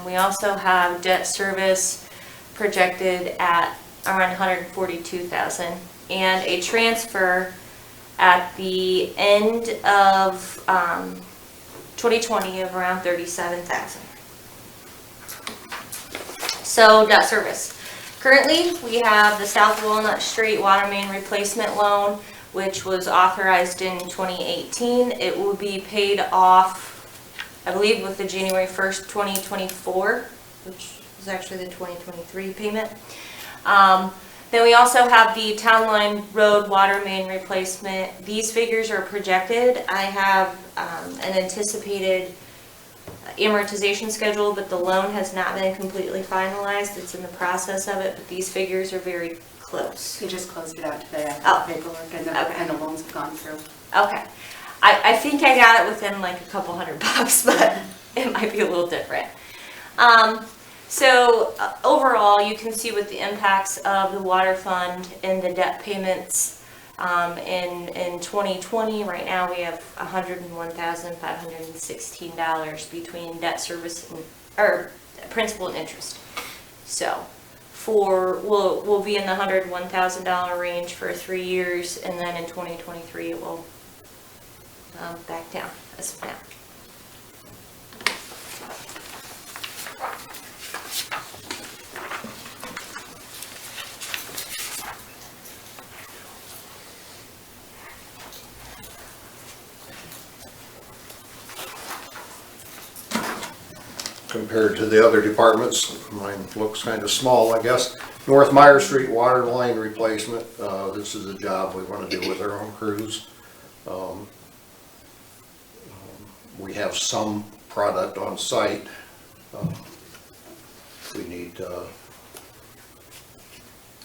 We also have debt service projected at around $142,000 and a transfer at the end of 2020 of around $37,000. So debt service. Currently, we have the South Walnut Street water main replacement loan, which was authorized in 2018. It will be paid off, I believe, with the January 1st, 2024, which is actually the 2023 payment. Then we also have the Town Line Road water main replacement. These figures are projected. I have an anticipated amortization schedule, but the loan has not been completely finalized. It's in the process of it, but these figures are very close. You just closed it out today after the paperwork and the loans have gone through. Okay. I think I got it within like a couple $100, but it might be a little different. So overall, you can see with the impacts of the water fund and the debt payments in 2020, right now we have $101,516 between debt service or principal and interest. So we'll be in the $101,000 range for 3 years, and then in 2023 it will back down as of now. compared to the other departments. Mine looks kind of small, I guess. North Meyer Street water line replacement. This is a job we want to do with our own crews. We have some product on site. We need, I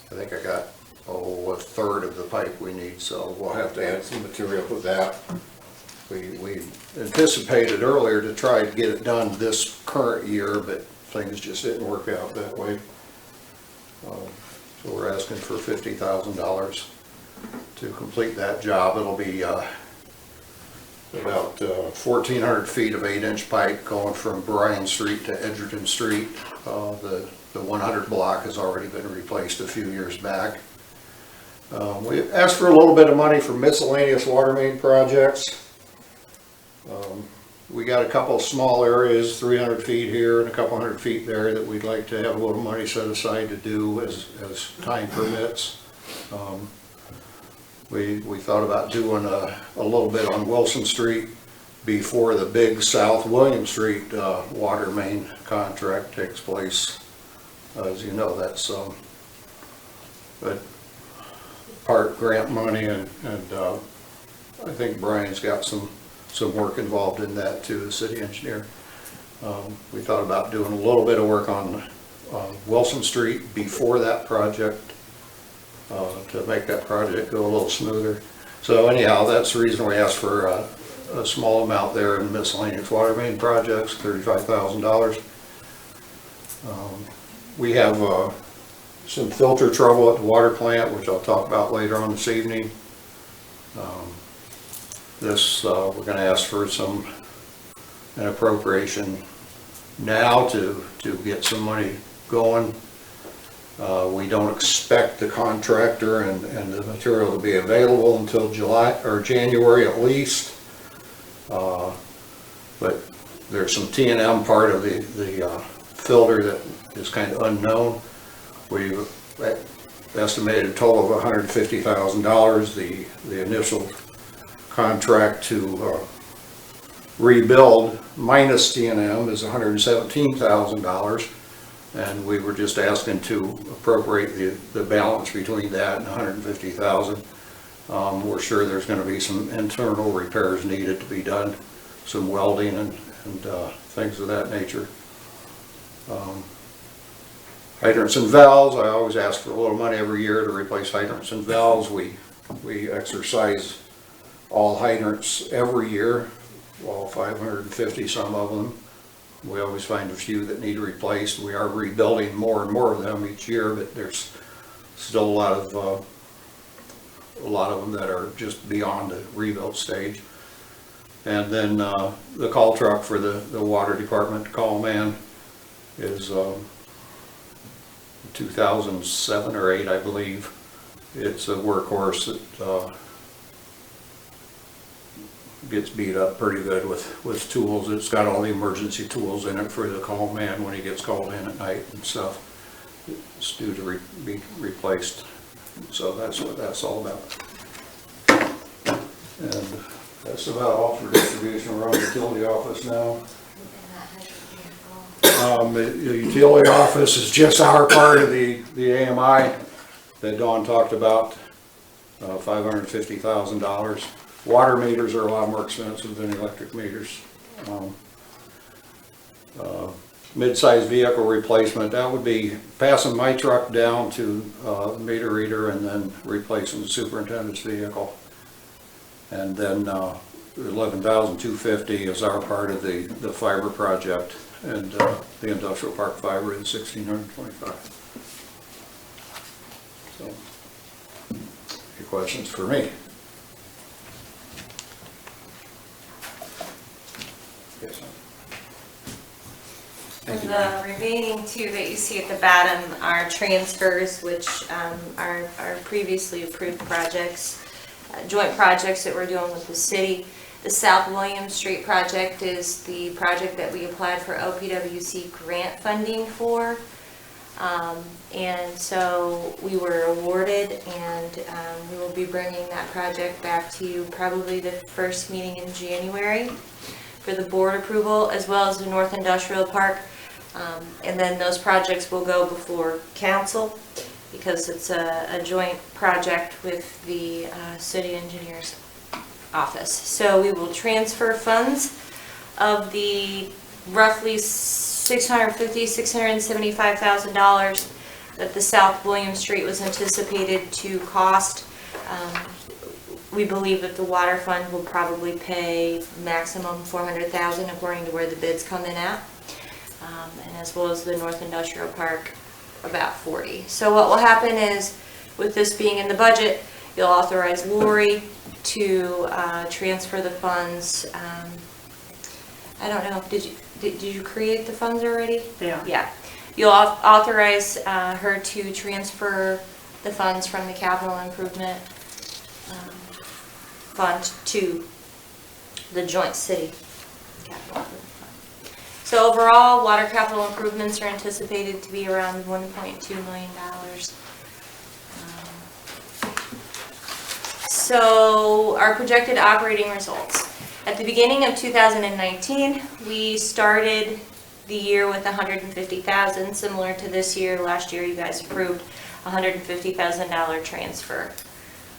think I got, a third of the pipe we need, so we'll have to add some material to that. We anticipated earlier to try to get it done this current year, but things just didn't work out that way. So we're asking for $50,000 to complete that job. It'll be about 1,400 feet of 8-inch pipe going from Bryan Street to Edgerton Street. The 100 block has already been replaced a few years back. We asked for a little bit of money for miscellaneous water main projects. We got a couple of small areas, 300 feet here and a couple hundred feet there, that we'd like to have a little money set aside to do as time permits. We thought about doing a little bit on Wilson Street before the big South William Street water main contract takes place. As you know, that's but part grant money, and I think Brian's got some work involved in that too, the city engineer. We thought about doing a little bit of work on Wilson Street before that project to make that project go a little smoother. So anyhow, that's the reason we asked for a small amount there in miscellaneous water main projects, $35,000. We have some filter trouble at the water plant, which I'll talk about later on this evening. We're going to ask for an appropriation now to get some money going. We don't expect the contractor and the material to be available until July or January at least. But there's some T&M part of the filter that is kind of unknown. We've estimated a total of $150,000. The initial contract to rebuild minus T&M is $117,000, and we were just asking to appropriate the balance between that and $150,000. We're sure there's going to be some internal repairs needed to be done, some welding and things of that nature. Hydrants and valves, I always ask for a little money every year to replace hydrants and valves. We exercise all hydrants every year, all 550 some of them. We always find a few that need replaced. We are rebuilding more and more of them each year, but there's still a lot of them that are just beyond the rebuild stage. And then the call truck for the water department, call man, is 2007 or 8, I believe. It's a workhorse that gets beat up pretty good with tools. It's got all the emergency tools in it for the call man when he gets called in at night and stuff. It's due to be replaced. So that's what that's all about. And that's about all for distribution. We're on the utility office now. The utility office is just our part of the AMI that Dawn talked about, $550,000. Water meters are a lot more expensive than electric meters. Mid-size vehicle replacement, that would be passing my truck down to the meter reader and then replacing the superintendent's vehicle. And then $11,250 is our part of the fiber project, and the industrial park fiber is $1,625. So, any questions for me? Yes, sir. And the remaining two that you see at the bottom are transfers, which are previously approved projects, joint projects that we're doing with the city. The South William Street project is the project that we applied for OPWC grant funding for. And so we were awarded, and we will be bringing that project back to you probably the first meeting in January for the board approval, as well as the North Industrial Park And then those projects will go before council because it's a joint project with the city engineer's office. So we will transfer funds of the roughly $675,000 that the South William Street was anticipated to cost. We believe that the water fund will probably pay maximum $400,000 according to where the bids come in at. And as well as the North Industrial Park, about 40. So what will happen is, with this being in the budget, you'll authorize Lori to transfer the funds. I don't know, did you create the funds already? Yeah. Yeah. You'll authorize her to transfer the funds from the capital improvement fund to the joint city capital improvement fund. So overall, water capital improvements are anticipated to be around $1.2 million. So our projected operating results. At the beginning of 2019, we started the year with $150,000, similar to this year. Last year, you guys approved $150,000 transfer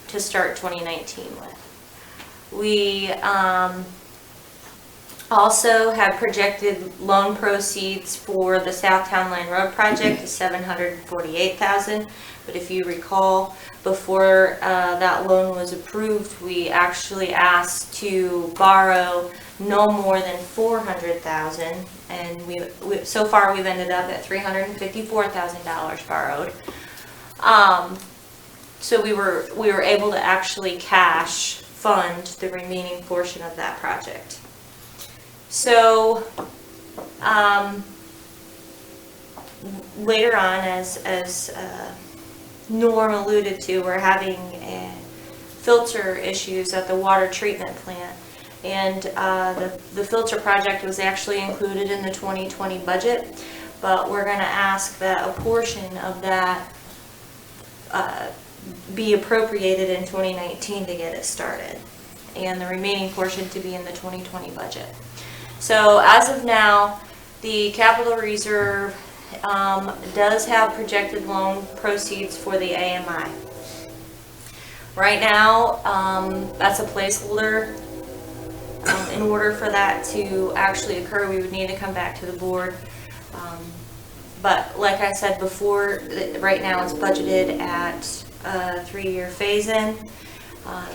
to start 2019 with. We also have projected loan proceeds for the South Town Line Road project is $748,000. But if you recall, before that loan was approved, we actually asked to borrow no more than $400,000, and so far we've ended up at $354,000 borrowed. So we were able to actually cash fund the remaining portion of that project. So later on, as Norm alluded to, we're having filter issues at the water treatment plant, and the filter project was actually included in the 2020 budget, but we're going to ask that a portion of that be appropriated in 2019 to get it started, and the remaining portion to be in the 2020 budget. So as of now, the capital reserve does have projected loan proceeds for the AMI. Right now, that's a placeholder. In order for that to actually occur, we would need to come back to the board. But like I said before, right now it's budgeted at a 3-year phase-in.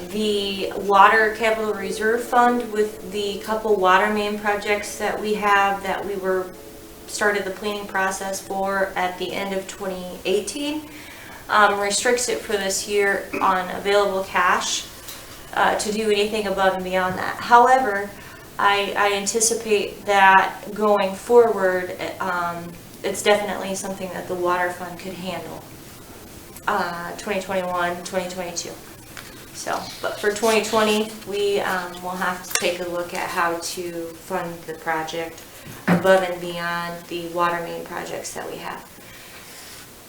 The water capital reserve fund, with the couple water main projects that we have that we started the planning process for at the end of 2018, restricts it for this year on available cash to do anything above and beyond that. However, I anticipate that going forward, it's definitely something that the water fund could handle 2021, 2022. So, but for 2020, we will have to take a look at how to fund the project above and beyond the water main projects that we have.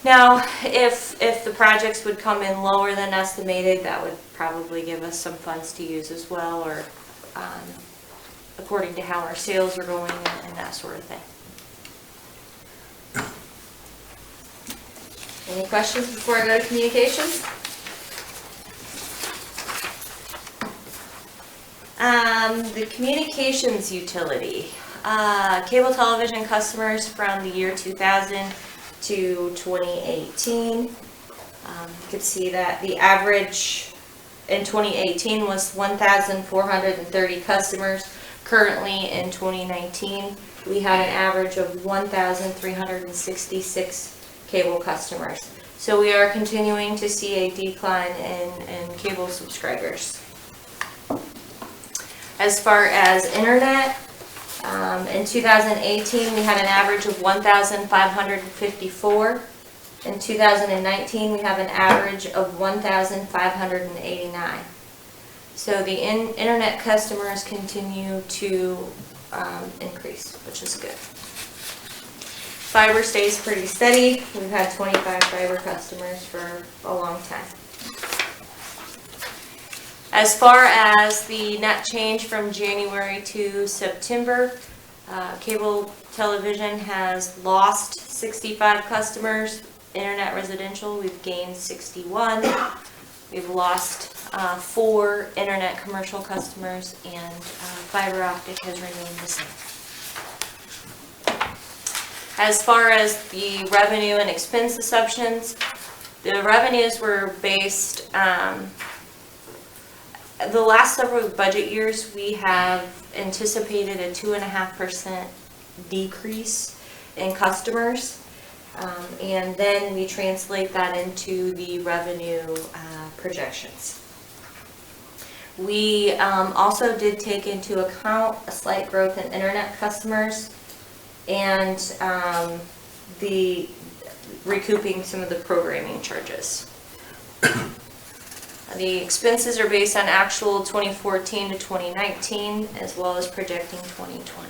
Now, if the projects would come in lower than estimated, that would probably give us some funds to use as well, or according to how our sales are going and that sort of thing. Any questions before I go to communications? The communications utility. Cable television customers from the year 2000 to 2018. You can see that the average in 2018 was 1,430 customers. Currently in 2019, we had an average of 1,366 cable customers. So we are continuing to see a decline in cable subscribers. As far as internet, in 2018 we had an average of 1,554. In 2019 we have an average of 1,589. So the internet customers continue to increase, which is good. Fiber stays pretty steady. We've had 25 fiber customers for a long time. As far as the net change from January to September, cable television has lost 65 customers. Internet residential, we've gained 61. We've lost 4 internet commercial customers, and fiber optic has remained the same. As far as the revenue and expense assumptions, the revenues were based, the last several budget years, we have anticipated a 2.5% decrease in customers. And then we translate that into the revenue projections. We also did take into account a slight growth in internet customers and the recouping some of the programming charges. The expenses are based on actual 2014 to 2019 as well as projecting 2020.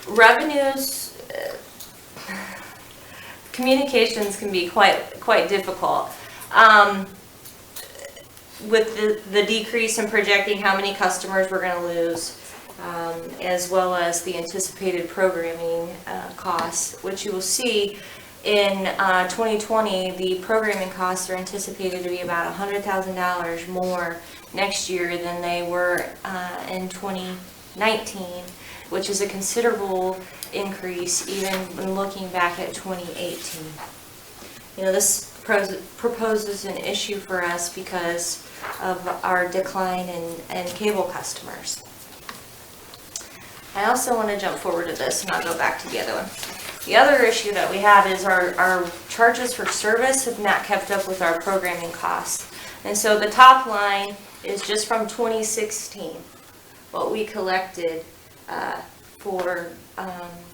Revenues, communications can be quite difficult. With the decrease in projecting how many customers we're going to lose, as well as the anticipated programming costs, which you will see in 2020, the programming costs are anticipated to be about $100,000 more next year than they were in 2019, which is a considerable increase even when looking back at 2018. You know, this proposes an issue for us because of our decline in cable customers. I also want to jump forward to this, and I'll go back to the other one. The other issue that we have is our charges for service have not kept up with our programming costs. And so the top line is just from 2016, what we collected for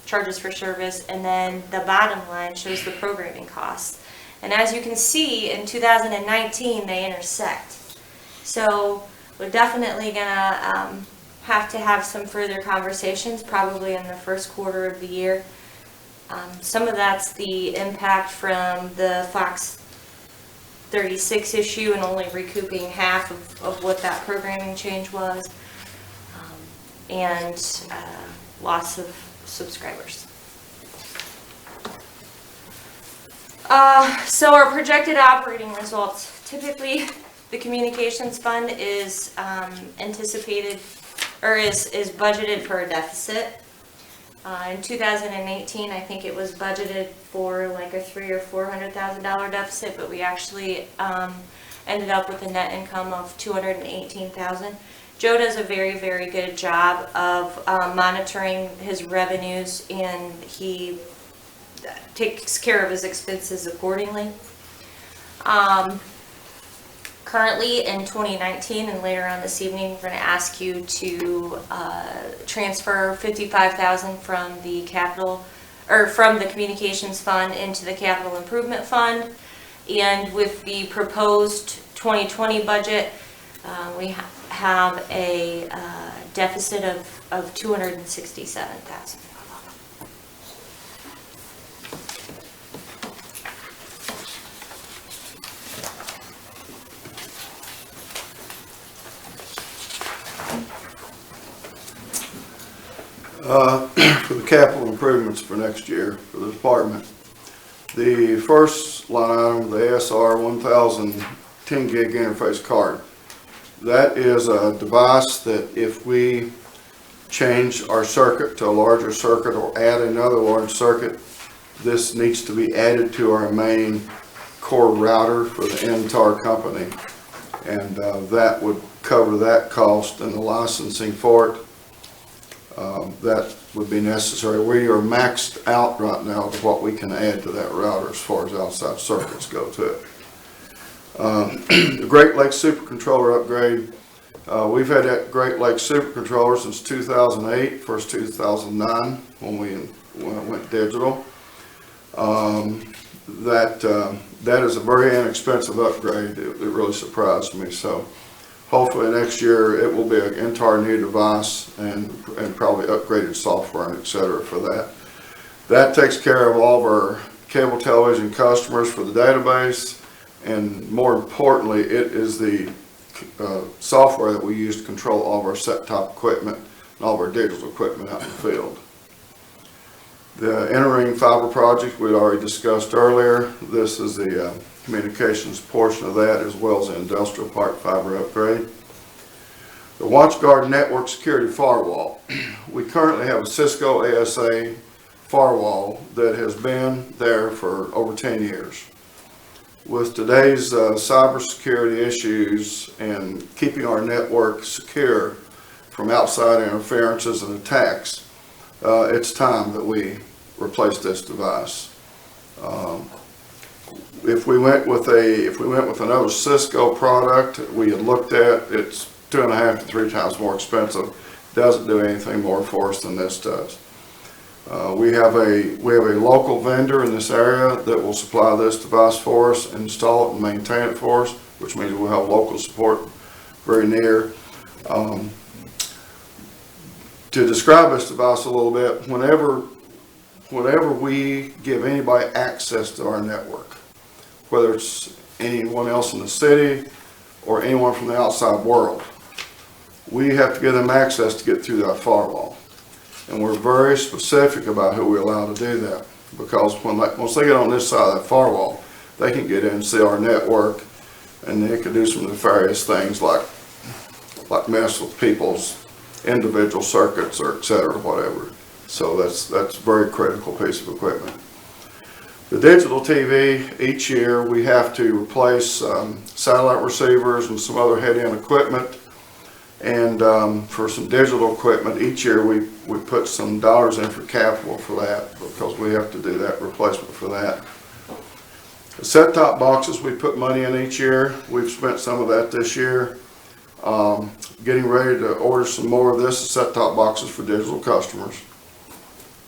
charges for service, and then the bottom line shows the programming costs. And as you can see, in 2019, they intersect. So we're definitely gonna have to have some further conversations, probably in the first quarter of the year. Some of that's the impact from the Fox 36 issue and only recouping half of what that programming change was, and loss of subscribers. So our projected operating results, typically the communications fund is anticipated or is budgeted for a deficit. In 2018, I think it was budgeted for like a $300,000 or $400,000 deficit, but we actually ended up with a net income of $218,000. Joe does a very, very good job of monitoring his revenues, and he takes care of his expenses accordingly. Currently in 2019 and later on this evening, we're going to ask you to transfer $55,000 from the capital or from the communications fund into the capital improvement fund. And with the proposed 2020 budget, we have a deficit of $267,000. For the capital improvements for next year for the department, the first line item, the ASR 1010 gig interface card, that is a device that if we change our circuit to a larger circuit or add another large circuit, this needs to be added to our main core router for the entire company, and that would cover that cost and the licensing for it. That would be necessary. We are maxed out right now to what we can add to that router as far as outside circuits go to it. The Great Lakes Supercontroller upgrade, we've had that Great Lakes Supercontroller since 2008, first 2009 when it went digital. That is a very inexpensive upgrade. It really surprised me. So hopefully next year it will be an entire new device and probably upgraded software and et cetera for that. That takes care of all of our cable television customers for the database, And more importantly, it is the software that we use to control all of our set-top equipment and all of our digital equipment out in the field. The inter-ring fiber project we'd already discussed earlier. This is the communications portion of that, as well as the industrial park fiber upgrade. The WatchGuard network security firewall. We currently have a Cisco ASA firewall that has been there for over 10 years. With today's cybersecurity issues and keeping our network secure from outside interferences and attacks, it's time that we replace this device. If we went with another Cisco product we had looked at, it's 2.5 to 3 times more expensive. Doesn't do anything more for us than this does. We have a local vendor in this area that will supply this device for us, install it and maintain it for us, which means we'll have local support very near. To describe this device a little bit, whenever we give anybody access to our network, whether it's anyone else in the city or anyone from the outside world, we have to give them access to get through that firewall. And we're very specific about who we allow to do that, because once they get on this side of that firewall, they can get in and see our network, and they can do some nefarious things like mess with people's individual circuits or et cetera, whatever. So that's a very critical piece of equipment. The digital TV, each year we have to replace satellite receivers and some other head-end equipment. And for some digital equipment, each year we put some dollars in for capital for that, because we have to do that replacement for that. The set-top boxes, we put money in each year. We've spent some of that this year. Getting ready to order some more of this, set-top boxes for digital customers.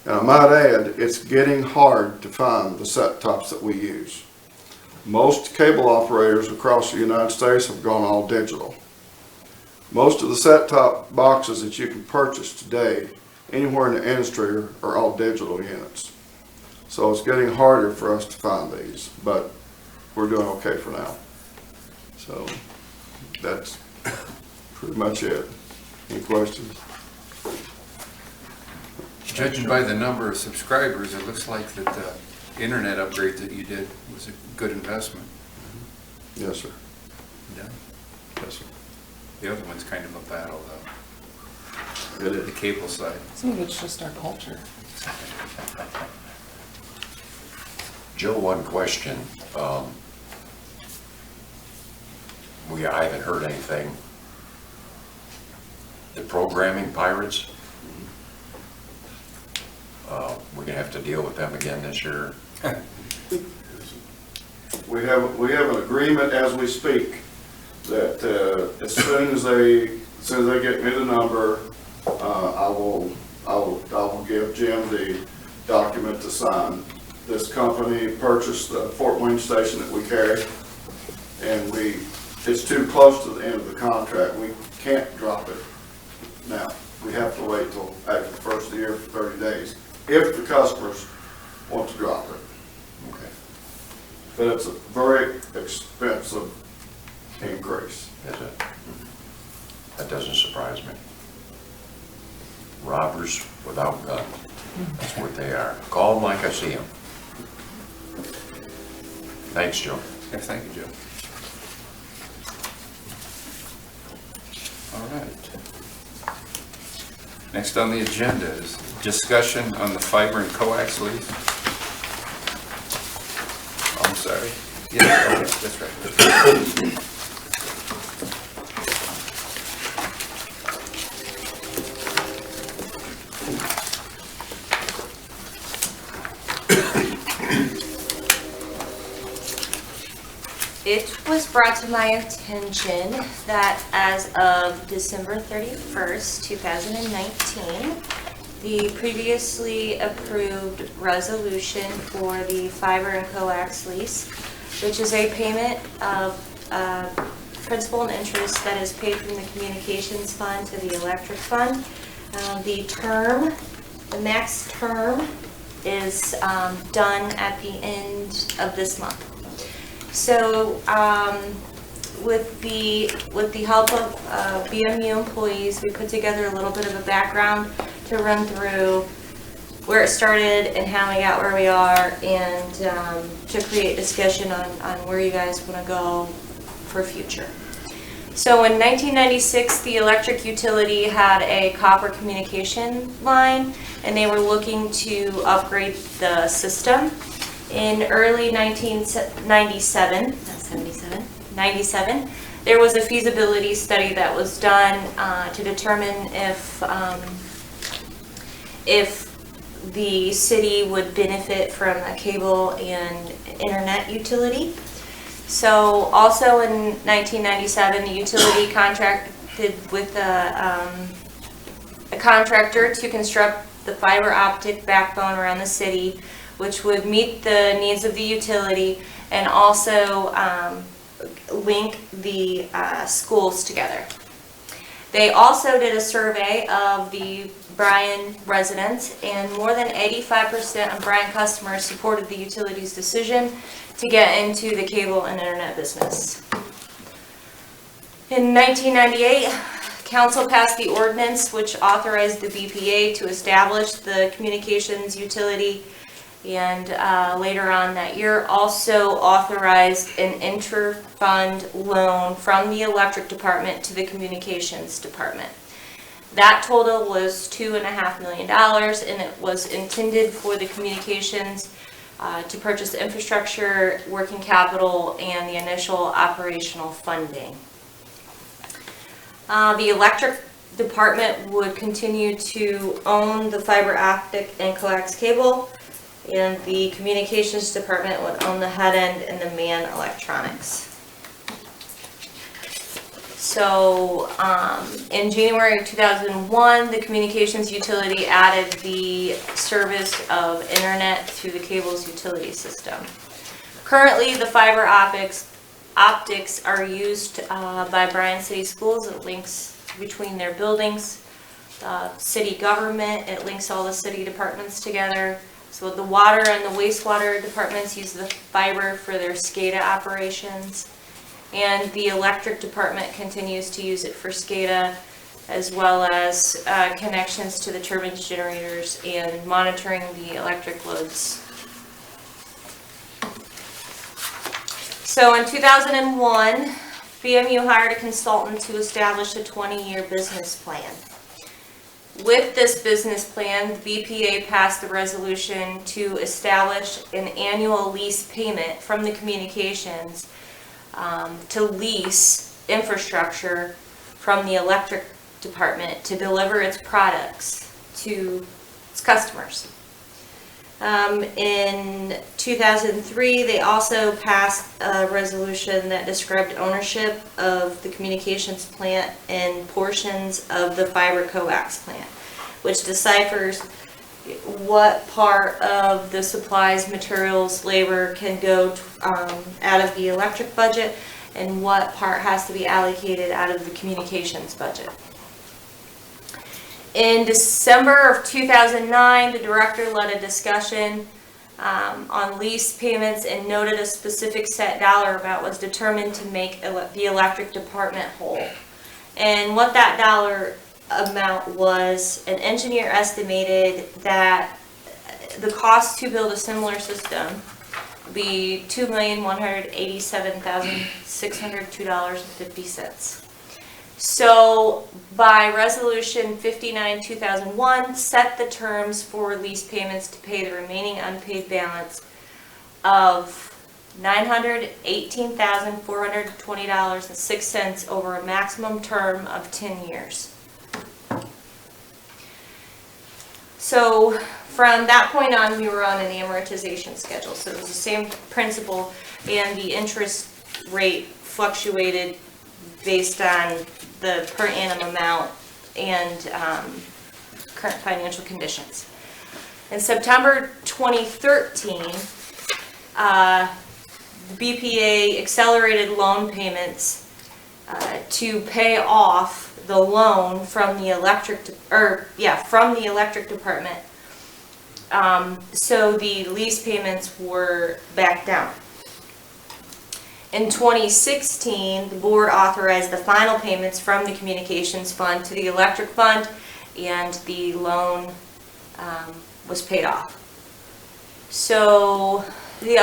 And I might add, it's getting hard to find the set-tops that we use. Most cable operators across the United States have gone all digital. Most of the set-top boxes that you can purchase today, anywhere in the industry, are all digital units. So it's getting harder for us to find these, but we're doing okay for now. So that's pretty much it. Any questions? Judging by the number of subscribers, it looks like that the internet upgrade that you did was a good investment. Yes, sir. Yeah. Yes, sir. The other one's kind of a battle, though. It is. The cable side. Some of it's just our culture. Joe, one question. I haven't heard anything. The programming pirates, we're gonna have to deal with them again this year. We have an agreement as we speak that as soon as they get me the number, I will give Jim the document to sign. This company purchased the Fort Wayne station that we carry, and it's too close to the end of the contract. We can't drop it now. We have to wait till after the first of the year for 30 days, if the customers want to drop it. Okay. But it's a very expensive increase. Is it? That doesn't surprise me. Robbers without guns. That's what they are. Call them like I see them. Thanks, Joe. Yeah, thank you, Joe. All right. Next on the agenda is discussion on the fiber and coax lease. Oh, I'm sorry. Yeah, okay, that's right. It was brought to my attention that as of December 31st, 2019, the previously approved resolution for the fiber and coax lease, which is a payment of principal and interest that is paid from the communications fund to the electric fund. The max term is done at the end of this month. So with the help of BMU employees, we put together a little bit of a background to run through where it started and how we got where we are, and to create discussion on where you guys want to go for future. So in 1996, the electric utility had a copper communication line, and they were looking to upgrade the system. In early 1997, there was a feasibility study that was done to determine if the city would benefit from a cable and internet utility. So also in 1997, the utility contracted with a contractor to construct the fiber optic backbone around the city, which would meet the needs of the utility and also link the schools together. They also did a survey of the Bryan residents, and more than 85% of Bryan customers supported the utility's decision to get into the cable and internet business. In 1998, Council passed the ordinance which authorized the BPA to establish the communications utility, and later on that year also authorized an inter-fund loan from the electric department to the communications department. That total was $2.5 million, and it was intended for the communications to purchase infrastructure, working capital, and the initial operational funding. The electric department would continue to own the fiber optic and coax cable, and the communications department would own the head end and the man electronics. So in January of 2001, the communications utility added the service of internet to the cable's utility system. Currently, the fiber optics are used by Bryan City Schools. It links between their buildings. City government, it links all the city departments together. So the water and the wastewater departments use the fiber for their SCADA operations. And the electric department continues to use it for SCADA, as well as connections to the turbines, generators, and monitoring the electric loads. So in 2001, BMU hired a consultant to establish a 20-year business plan. With this business plan, the BPA passed the resolution to establish an annual lease payment from the communications to lease infrastructure from the electric department to deliver its products to its customers. In 2003, they also passed a resolution that described ownership of the communications plant and portions of the fiber coax plant, which deciphers what part of the supplies, materials, labor can go out of the electric budget and what part has to be allocated out of the communications budget. In December of 2009, the director led a discussion on lease payments and noted a specific set dollar amount was determined to make the electric department whole. And what that dollar amount was, an engineer estimated that the cost to build a similar system would be $2,187,602.50. So by resolution 59/2001, set the terms for lease payments to pay the remaining unpaid balance of $918,420.06 over a maximum term of 10 years. So from that point on, we were on an amortization schedule. So it was the same principle, and the interest rate fluctuated based on the per annum amount and current financial conditions. In September 2013, the BPA accelerated loan payments to pay off the loan from the electric department. So the lease payments were back down. In 2016, the board authorized the final payments from the communications fund to the electric fund, and the loan was paid off. So the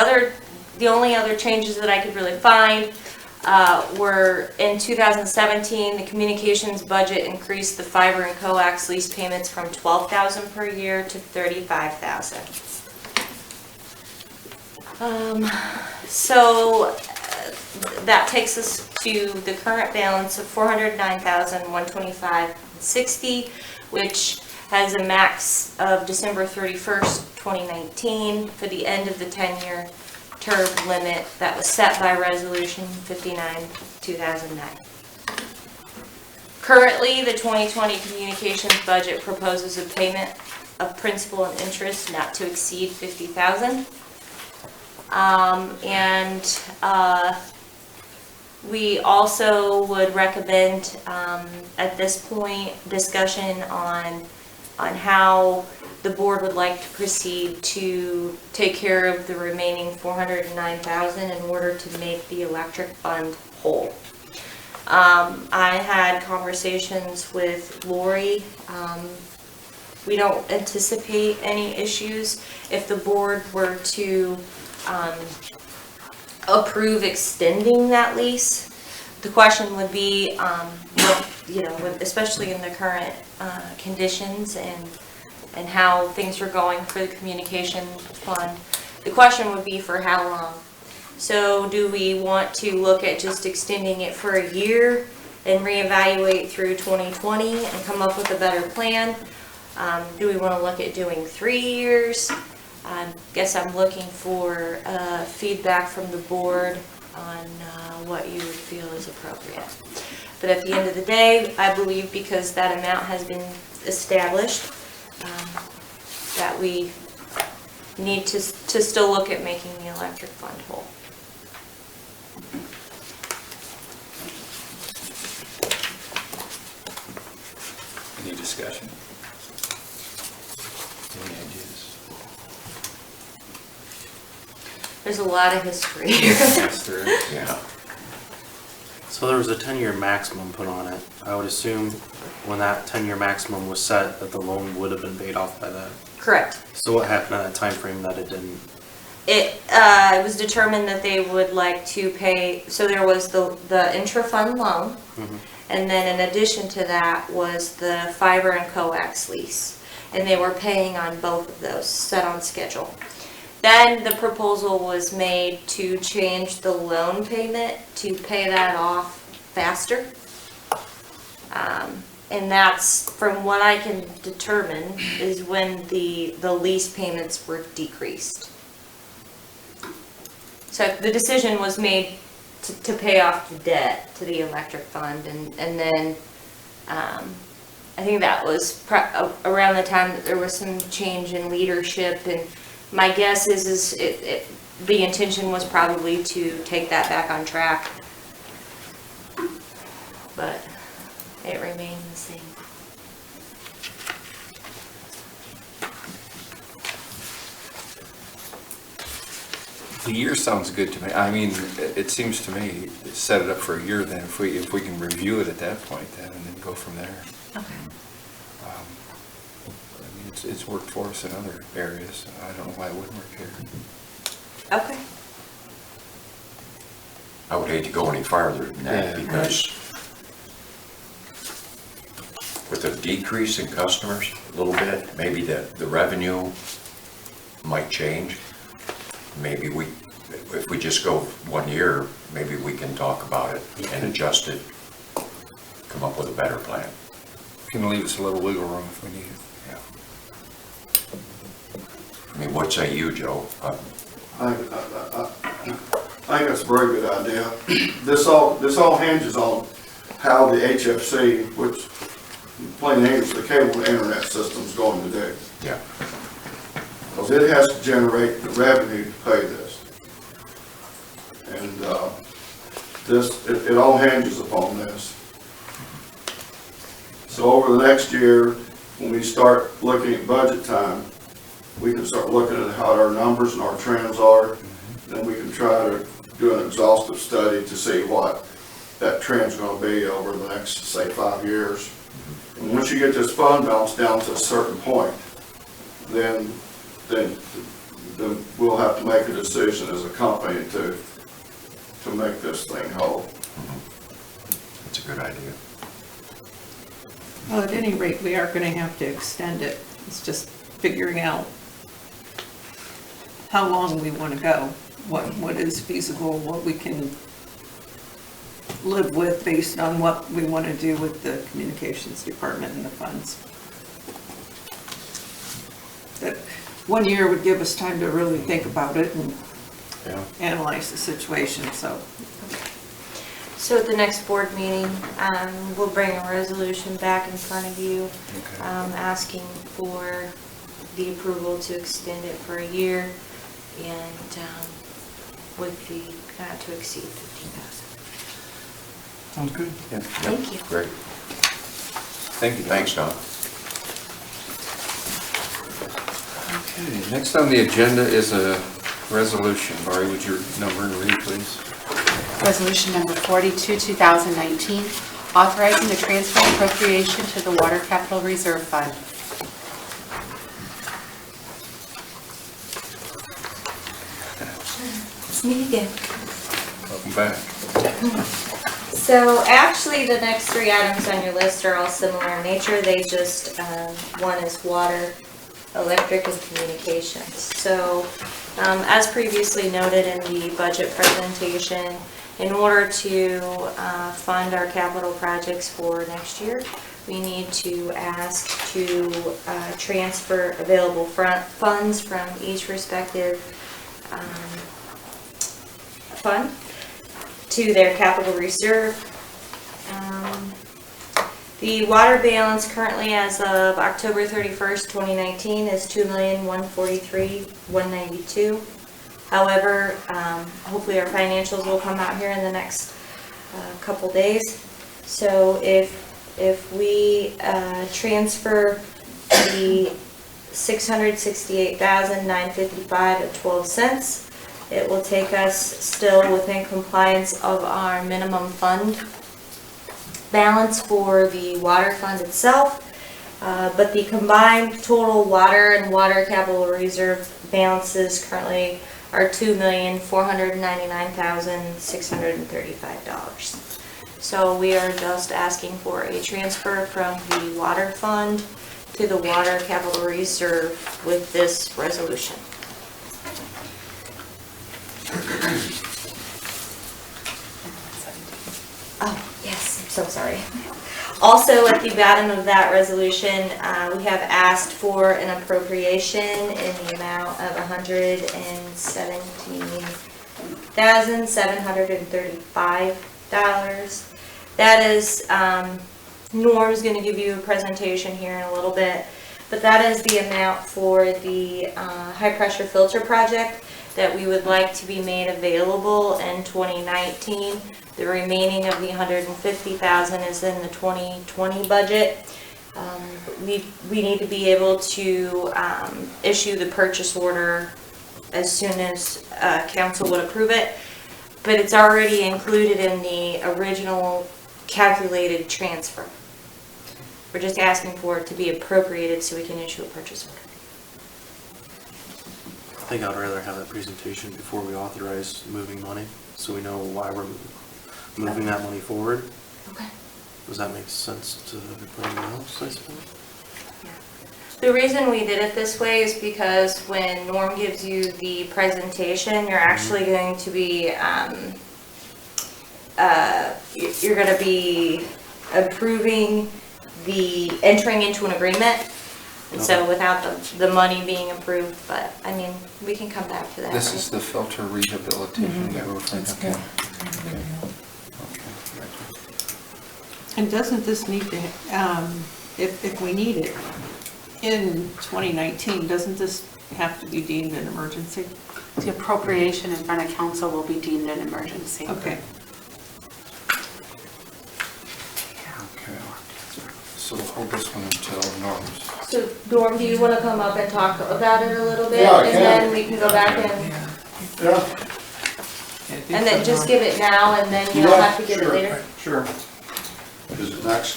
only other changes that I could really find were in 2017, the communications budget increased the fiber and coax lease payments from $12,000 per year to $35,000. So that takes us to the current balance of $409,125.60, which has a max of December 31st, 2019 for the end of the 10-year term limit that was set by Resolution 59, 2009. Currently, the 2020 communications budget proposes a payment of principal and interest not to exceed $50,000. We also would recommend at this point discussion on how the board would like to proceed to take care of the remaining $409,000 in order to make the electric fund whole. I had conversations with Lori. We don't anticipate any issues if the board were to approve extending that lease. The question would be, especially in the current conditions and how things are going for the communication fund, the question would be for how long. So do we want to look at just extending it for a year and reevaluate through 2020 and come up with a better plan? Do we want to look at doing 3 years? I guess I'm looking for feedback from the board on what you would feel is appropriate. But at the end of the day, I believe because that amount has been established, that we need to still look at making the electric fund whole. Any discussion? Any ideas? There's a lot of history here. Yes, there is. Yeah. So there was a 10-year maximum put on it. I would assume when that 10-year maximum was set that the loan would have been paid off by that. Correct. So what happened in that time frame that it didn't? It was determined that they would like to pay, so there was the intra-fund loan, and then in addition to that was the fiber and coax lease. And they were paying on both of those, set on schedule. Then the proposal was made to change the loan payment to pay that off faster. And that's, from what I can determine, is when the lease payments were decreased. So the decision was made to pay off the debt to the electric fund, and then I think that was around the time that there was some change in leadership, and my guess is the intention was probably to take that back on track, but it remained the same. The year sounds good to me. I mean, it seems to me, set it up for a year then, if we can review it at that point then, and then go from there. Okay. I mean, it's worked for us in other areas. I don't know why it wouldn't work here. Okay. I would hate to go any farther than that because with a decrease in customers a little bit, maybe the revenue might change. Maybe if we just go 1 year, maybe we can talk about it and adjust it, come up with a better plan. Can leave us a little wiggle room if we need it. I mean, what say you, Joe? I think that's a very good idea. This all hinges on how the HFC, which plain English, the cable and internet system is going to do. Yeah. Because it has to generate the revenue to pay this. And it all hinges upon this. So over the next year, when we start looking at budget time, we can start looking at how our numbers and our trends are. Then we can try to do an exhaustive study to see what that trend's gonna be over the next, say, 5 years. And once you get this fund balance down to a certain point, then we'll have to make a decision as a company to make this thing whole. That's a good idea. Well, at any rate, we are gonna have to extend it. It's just figuring out how long we wanna go, what is feasible, what we can live with based on what we wanna do with the communications department and the funds. That 1 year would give us time to really think about it and analyze the situation, so. So at the next board meeting, we'll bring a resolution back in front of you, asking for the approval to extend it for a year and with the not to exceed 15,000. Sounds good. Yeah. Thank you. Great. Thank you. Thanks, Don. Okay, next on the agenda is a resolution. Laurie, would your number and read, please? Resolution number 42, 2019, authorizing the transfer appropriation to the Water Capital Reserve Fund. It's me again. Welcome back. So actually, the next three items on your list are all similar in nature. They just, one is water, electric, and communications. So as previously noted in the budget presentation, in order to fund our capital projects for next year, we need to ask to transfer available funds from each respective fund to their capital reserve. The water balance currently as of October 31st, 2019 is $2,143,192. However, hopefully our financials will come out here in the next couple days. So if we transfer the $668,955.12, it will take us still within compliance of our minimum fund balance for the water fund itself. But the combined total water and water capital reserve balances currently are $2,499,635. So we are just asking for a transfer from the water fund to the water capital reserve with this resolution. Oh, yes, I'm so sorry. Also, at the bottom of that resolution, we have asked for an appropriation in the amount of $117,735. That is, Norm's going to give you a presentation here in a little bit, but that is the amount for the high pressure filter project that we would like to be made available in 2019. The remaining of the $150,000 is in the 2020 budget. We need to be able to issue the purchase order as soon as council would approve it, but it's already included in the original calculated transfer. We're just asking for it to be appropriated so we can issue a purchase order. I think I'd rather have that presentation before we authorize moving money, so we know why we're moving that money forward. Okay. Does that make sense to everybody else, I suppose? Yeah. The reason we did it this way is because when Norm gives you the presentation, you're actually going to be, you're going to be approving entering into an agreement. And so without the money being approved, but I mean, we can come back to that. This is the filter rehabilitation. Okay. And doesn't this need to, if we need it in 2019, doesn't this have to be deemed an emergency? The appropriation in front of council will be deemed an emergency. Okay. Okay. So we'll hold this one until Norm's. So Norm, do you want to come up and talk about it a little bit? Yeah, I and can. then we can go back and... Yeah. And then just give it now, and then you don't have to give it later? Sure. Is it next?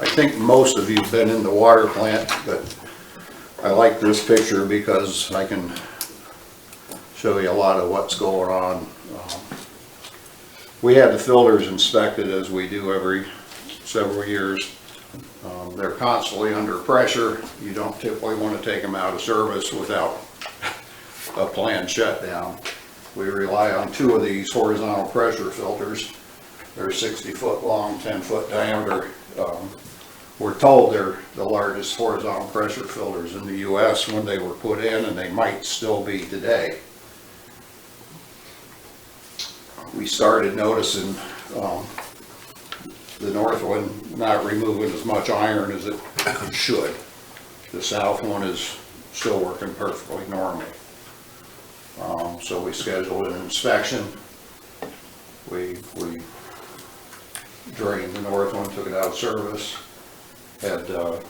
I think most of you've been in the water plant, but I like this picture because I can show you a lot of what's going on. We had the filters inspected as we do every several years. They're constantly under pressure. You don't typically want to take them out of service without a planned shutdown. We rely on 2 of these horizontal pressure filters. They're 60-foot long, 10-foot diameter. We're told they're the largest horizontal pressure filters in the U.S. when they were put in, and they might still be today. We started noticing the north one not removing as much iron as it should. The south one is still working perfectly normally. So we scheduled an inspection. We drained the north one, took it out of service. Had a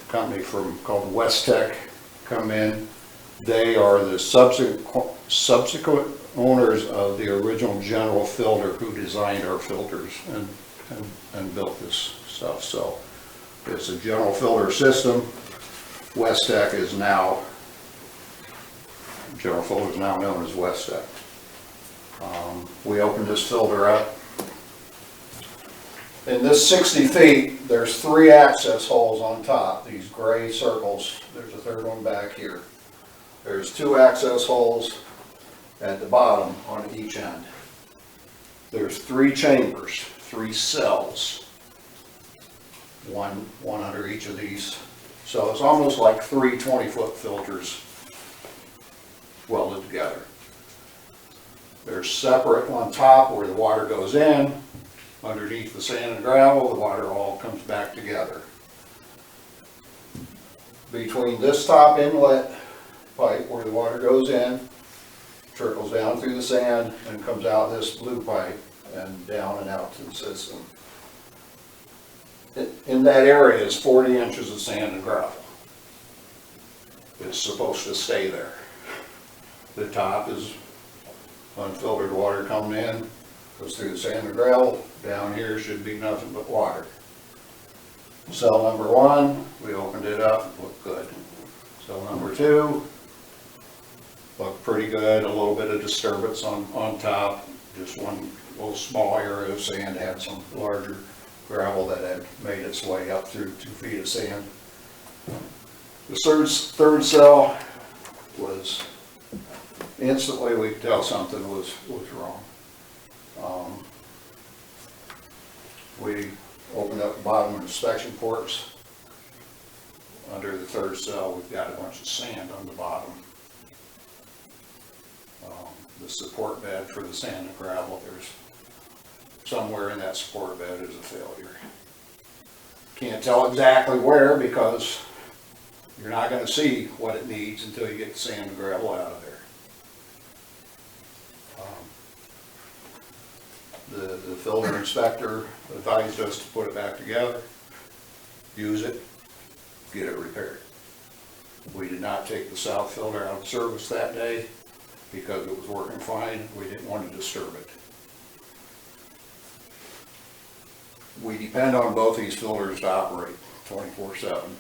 company called West Tech come in. They are the subsequent owners of the original general filter who designed our filters and built this stuff. So it's a general filter system. West Tech is now, general filter is now known as West Tech. We opened this filter up. In this 60 feet, there's 3 access holes on top, these gray circles. There's a third one back here. There's 2 access holes at the bottom on each end. There's 3 chambers, 3 cells, one under each of these. So it's almost like 3 20-foot filters welded together. They're separate on top where the water goes in. Underneath the sand and gravel, the water all comes back together. Between this top inlet pipe where the water goes in, trickles down through the sand and comes out this blue pipe and down and out to the system. In that area is 40 inches of sand and gravel. It's supposed to stay there. The top is unfiltered water coming in, goes through the sand and gravel. Down here should be nothing but water. Cell number 1, we opened it up, looked good. Cell number 2, looked pretty good, a little bit of disturbance on top. Just one little small area of sand had some larger gravel that had made its way up through 2 feet of sand. The third cell was, instantly we could tell something was wrong. We opened up the bottom inspection ports. Under the third cell, we've got a bunch of sand on the bottom. The support bed for the sand and gravel, there's somewhere in that support bed is a failure. Can't tell exactly where because you're not going to see what it needs until you get the sand and gravel out of there. The filter inspector advised us to put it back together, use it, get it repaired. We did not take the south filter out of service that day because it was working fine. We didn't want to disturb it. We depend on both these filters to operate 24/7.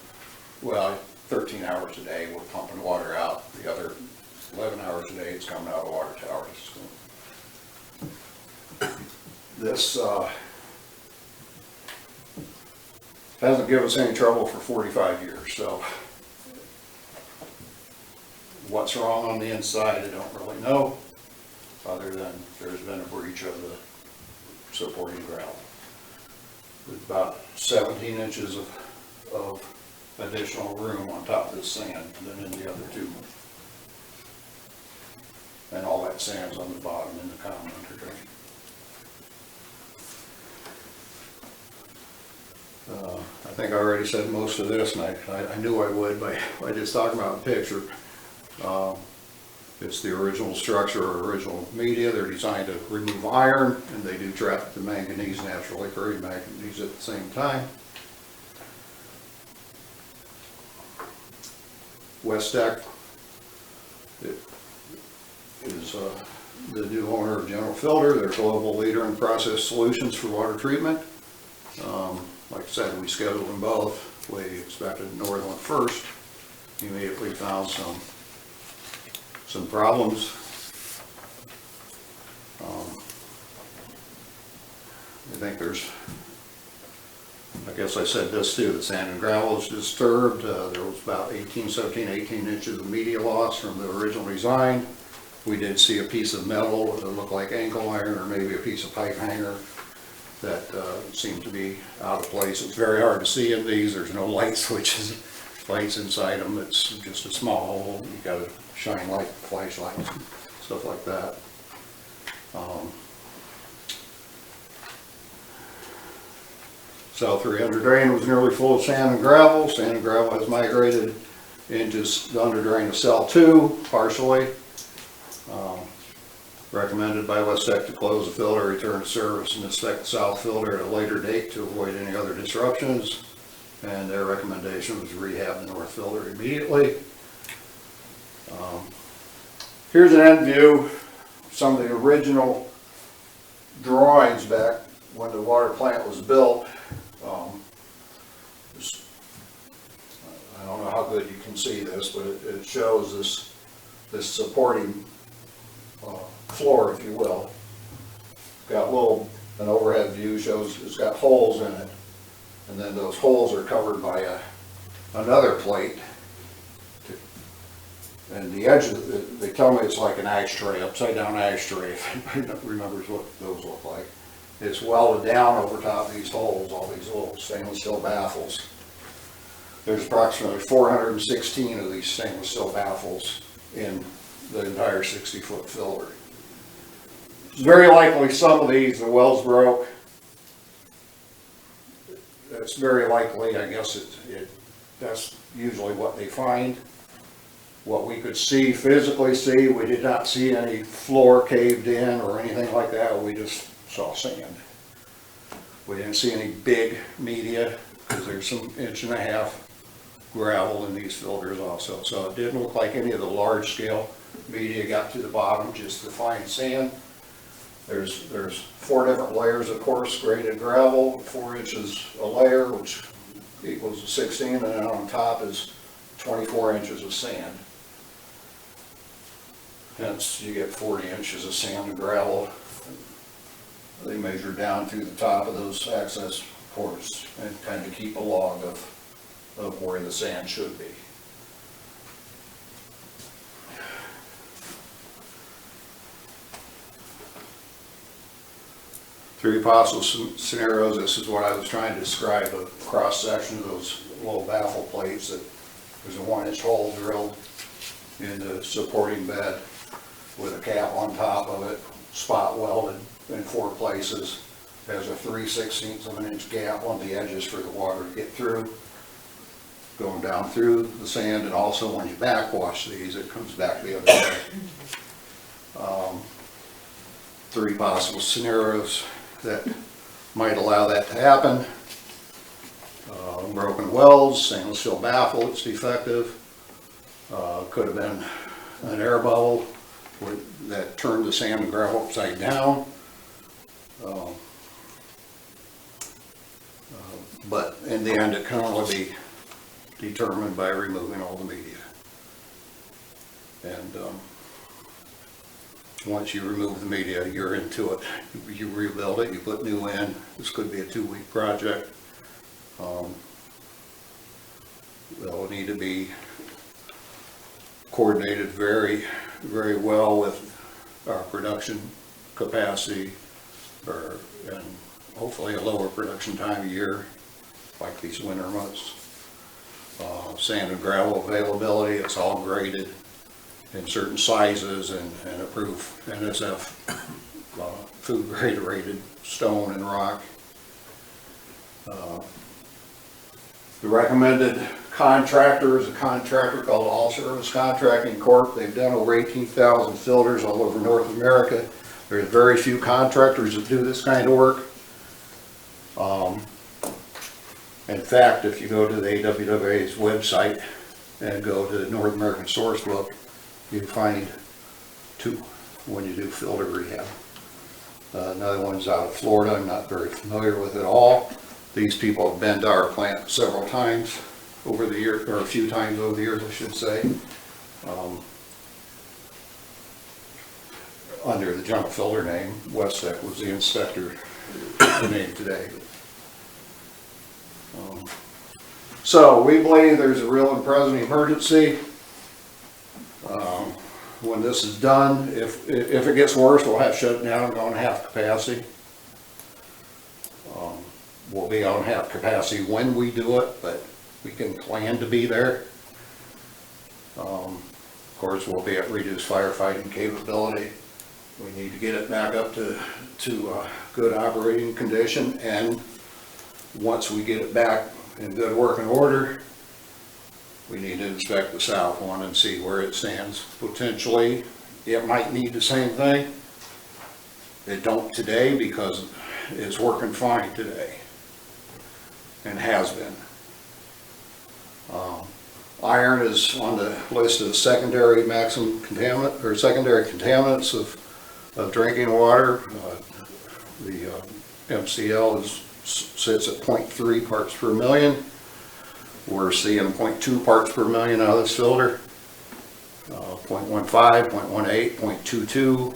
Well, 13 hours a day we're pumping water out. The other 11 hours a day it's coming out of the water towers. This hasn't given us any trouble for 45 years, so what's wrong on the inside I don't really know, other than there's been a breach of the supporting gravel. There's about 17 inches of additional room on top of this sand than in the other 2. And all that sand's on the bottom in the common under drain. I think I already said most of this, and I knew I would by just talking about the picture. It's the original structure or original media. They're designed to remove iron, and they do trap the manganese, naturally occurring manganese at the same time. West Tech is the new owner of General Filter. They're a global leader in process solutions for water treatment. Like I said, we scheduled them both. We expected Northern first. Immediately found some problems. I think I guess I said this too, the sand and gravel is disturbed. There was about 18 inches of media loss from the original design. We did see a piece of metal that looked like ankle iron or maybe a piece of pipe hanger that seemed to be out of place. It's very hard to see in these. There's no light switches, lights inside them. It's just a small hole. You got to shine light, flashlights, stuff like that. South 300 drain was nearly full of sand and gravel. Sand and gravel has migrated into the under drain of cell 2, partially. Recommended by West Tech to close the filter, return to service, and inspect the south filter at a later date to avoid any other disruptions. And their recommendation was rehab the north filter immediately. Here's an end view, some of the original drawings back when the water plant was built. I don't know how good you can see this, but it shows this supporting floor, if you will. Got an overhead view shows it's got holes in it, and then those holes are covered by another plate. And the edge of it, they tell me it's like an ashtray, upside down ashtray, if anybody remembers what those look like. It's welded down over top of these holes, all these little stainless steel baffles. There's approximately 416 of these stainless steel baffles in the entire 60-foot filter. It's very likely some of these, the wells broke. That's very likely, I guess that's usually what they find. What we could physically see, we did not see any floor caved in or anything like that. We just saw sand. We didn't see any big media because there's some 1.5 inch gravel in these filters also. So it didn't look like any of the large scale media got to the bottom, just the fine sand. There's 4 different layers of coarse graded gravel, 4 inches a layer, which equals 16, and then on top is 24 inches of sand. Hence, you get 40 inches of sand and gravel. They measure down through the top of those access ports and kind of keep a log of where the sand should be. Three possible scenarios. This is what I was trying to describe, a cross section of those little baffle plates. That there's a 1 inch hole drilled in the supporting bed with a cap on top of it, spot welded in 4 places. There's a 3/16 of an inch gap on the edges for the water to get through, going down through the sand, and also when you backwash these, it comes back the other way. 3 possible scenarios that might allow that to happen. Broken wells, stainless steel baffle, it's defective. Could have been an air bubble that turned the sand and gravel upside down. But in the end, it can only be determined by removing all the media. And once you remove the media, you're into it. You rebuild it, you put new in. This could be a 2-week project. They'll need to be coordinated very, very well with our production capacity, and hopefully a lower production time of year, like these winter months. Sand and gravel availability, it's all graded in certain sizes and approved NSF food grade rated stone and rock. The recommended contractor is a contractor called All Service Contracting Corp. They've done over 18,000 filters all over North America. There's very few contractors that do this kind of work. In fact, if you go to the AWWA's website, and go to North American Source Book, you find 2 when you do filter rehab. Another one's out of Florida. I'm not very familiar with it all. These people have been to our plant several times over the year, or a few times over the years, I should say. Under the general filter name, Westec was the inspector, the name today. So we believe there's a real and present emergency. When this is done, if it gets worse, we'll have to shut it down and go on half capacity. We'll be on half capacity when we do it, but we can plan to be there. Of course, we'll be at reduced firefighting capability. We need to get it back up to good operating condition, and once we get it back in good working order, we need to inspect the south one and see where it stands. Potentially, it might need the same thing. It don't today because it's working fine today and has been. Iron is on the list of secondary maximum contaminant, or secondary contaminants of drinking water. The MCL sits at 0.3 parts per million. We're seeing 0.2 parts per million out of this filter. 0.15, 0.18, 0.22.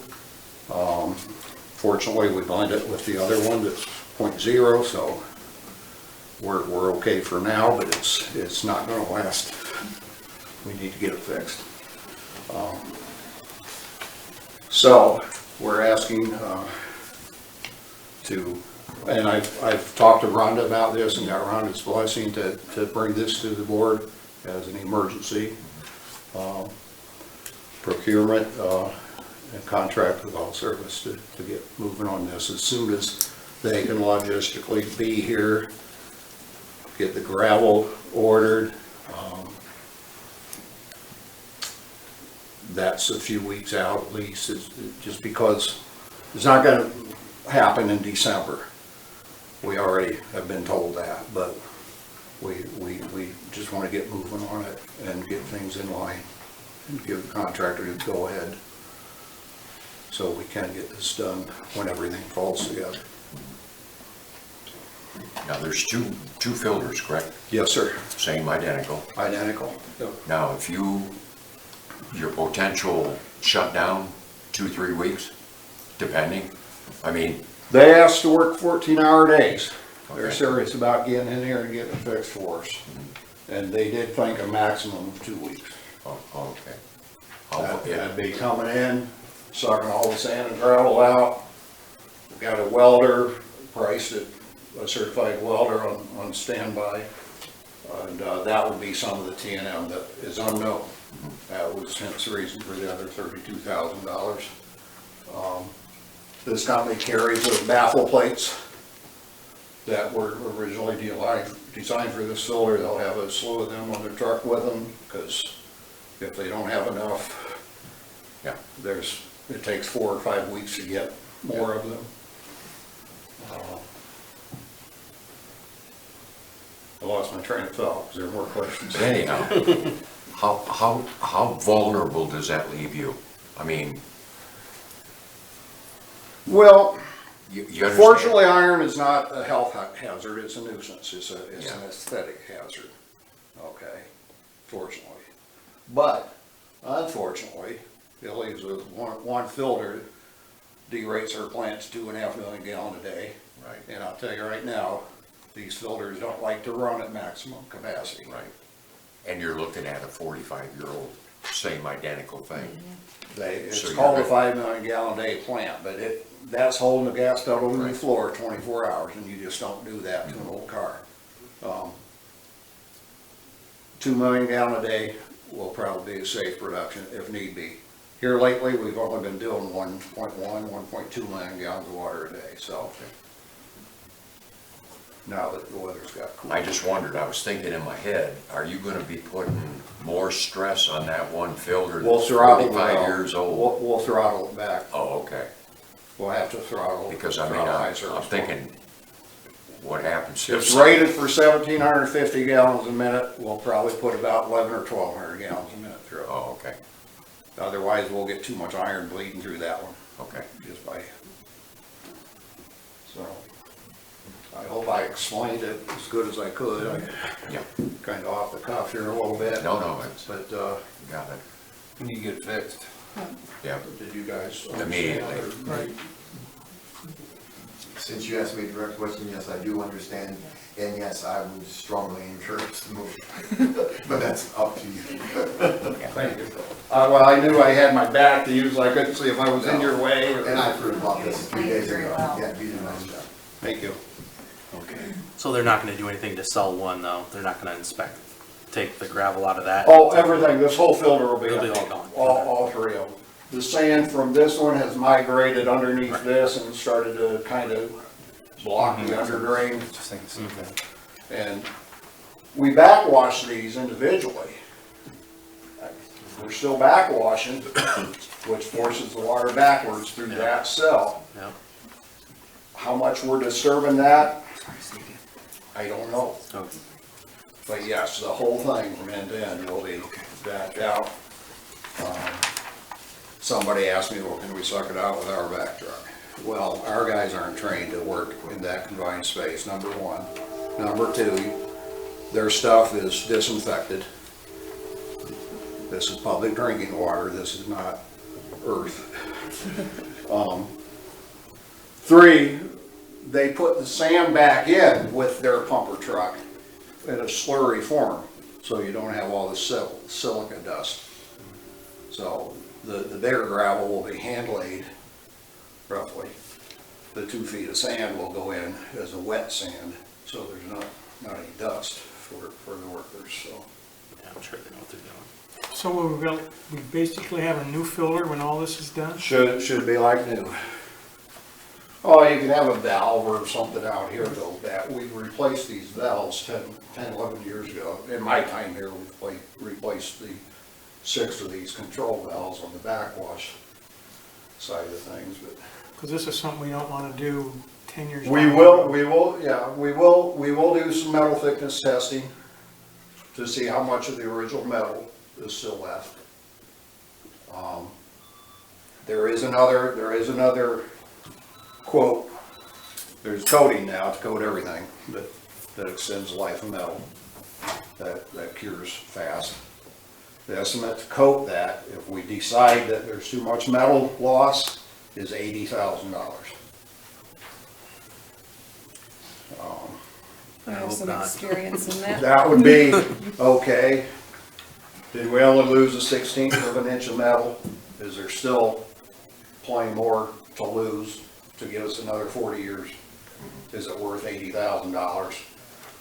Fortunately, we bind it with the other one that's 0.0, so we're okay for now, but it's not going to last. We need to get it fixed. So we're asking and I've talked to Rhonda about this and got Rhonda's blessing to bring this to the board as an emergency. Procurement and contract with all service to get moving on this as soon as they can logistically be here, get the gravel ordered. That's a few weeks out at least, just because it's not going to happen in December. We already have been told that, but we just want to get moving on it and get things in line and give the contractor the go ahead so we can get this done when everything falls together. Now, there's two filters, correct? Yes, sir. Same, identical. Identical. Yep. Now, if your potential shutdown, 2-3 weeks, depending, I mean. They asked to work 14-hour days. They're Okay. serious about getting in here and getting it fixed for us. And they did think a maximum of 2 weeks. Oh, okay. That'd be coming in, sucking all the sand and gravel out. We've got a welder, priced at a certified welder on standby. And that would be some of the T&M that is unknown. That was hence the reason for the other $32,000. This company carries those baffle plates that were originally designed for this filter. They'll have a slew of them on their truck with them, because if they don't have enough, Yeah. it takes 4 or 5 weeks to get more of them. I lost my train of thought. Is there more questions? But anyhow, how vulnerable does that leave you? I mean, Well, you understand? fortunately, iron is not a health hazard. It's a nuisance. It's Yeah. an aesthetic hazard. Okay, fortunately. But unfortunately, it leaves with one filter derates our plants 2.5 million gallon a day. Right. And I'll tell you right now, these filters don't like to run at maximum capacity. Right. And you're looking at a 45-year-old, same identical thing. It's So called a you're- 5 million gallon a day plant, but that's holding the gas pedal to the Right. floor 24 hours, and you just don't do that to an old car. 2 million gallon a day will probably be a safe production if need be. Here lately, we've only been doing 1.1, 1.2 million gallons of water a day, so. Now that the weather's got cool. I just wondered, I was thinking in my head, are you gonna be putting more stress on that one filter We'll that's throttle it 45 out. years old? We'll throttle it back. Oh, okay. We'll have to throttle. Because I mean, throttle high I'm service. thinking, what happens? It's rated for 1,750 gallons a minute. We'll probably put about 11 or 1,200 gallons a minute through it. Oh, okay, Otherwise, we'll get too much iron bleeding through that one, okay. just by. So, I hope I explained it as good as I could. I Yeah. kind of off the cuff here a little bit. No, it's, But, got it, We need to get it fixed. yeah. did you guys understand Immediately. it? Right. Since you asked me a direct question, yes, I do understand, and yes, I would strongly encourage the motion. But that's up to you. Thank you. Well, I knew I had my back to you, so I couldn't see if I was in your way. And I've heard about this 3 days Very ago. well. Yeah, you did a nice job. Thank you. Okay. So they're not gonna do anything to sell one though? They're not gonna inspect, take the gravel out of that? Oh, everything, this whole filter will be. It'll be empty. all gone. All three of them. The sand from this one has migrated underneath this and started to kind of block the underdrain. Just thinking something. And we backwash these individually. We're still backwashing, which forces the water backwards through that cell. Yep. How much we're disturbing that, I don't know. Oh, But yes, the whole thing from end to end will be backed out. Somebody asked me, well, can we suck it out with our back truck? Well, our guys aren't trained to work in that confined space, number one. Number two, their stuff is disinfected. This is public drinking water, this is not earth. Three, they put the sand back in with their pumper truck in a slurry form, so you don't have all the silica dust. So the bigger gravel will be hand laid, roughly. The 2 feet of sand will go in as a wet sand, so there's not any dust for the workers, so. yeah, I'm sure they know what they're doing. So we basically have a new filler when all this is done? Should be like new. Oh, you can have a valve or something out here though, that we replaced these valves 10, 11 years ago. In my time here, we replaced the 6 of these control valves on the backwash side of things, but. Because this is something we don't want to do 10 years. We down. will do some metal thickness testing to see how much of the original metal is still left. There is another quote, there's coating now to coat everything that extends the life of metal, that cures fast. The estimate to coat that, if we decide that there's too much metal loss, is $80,000. I have hope some not. experience in that. That would be okay. Did we only lose a 1/16 of an inch of metal? Is there still plenty more to lose to give us another 40 years? Is it worth $80,000?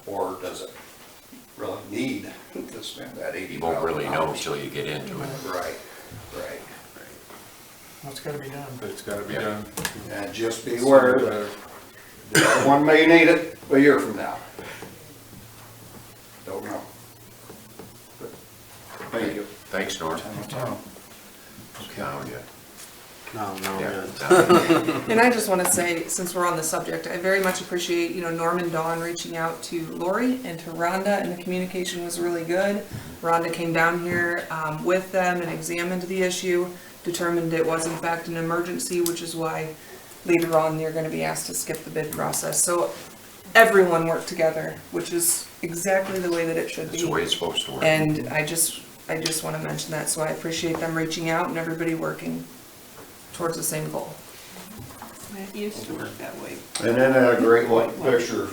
Or does it really need to spend that $80,000? You won't really know until you get into it. Right. Well, it's got to be done. It's gotta be done. And just be aware that the other one may need it a year from now. Don't know. But thank you. Thanks, Norm. Now, yeah. No, Yeah, good. And I just want to say, since we're on the subject, I very much appreciate, Norm and Dawn reaching out to Lori and to Rhonda, and the communication was really good. Rhonda came down here with them and examined the issue, determined it was in fact an emergency, which is why later on they're going to be asked to skip the bid process. So everyone worked together, which is exactly the way that it should be. That's the way it's supposed to work. And I just want to mention that, so I appreciate them reaching out and everybody working towards the same goal. It used to work that way. And then a great white picture,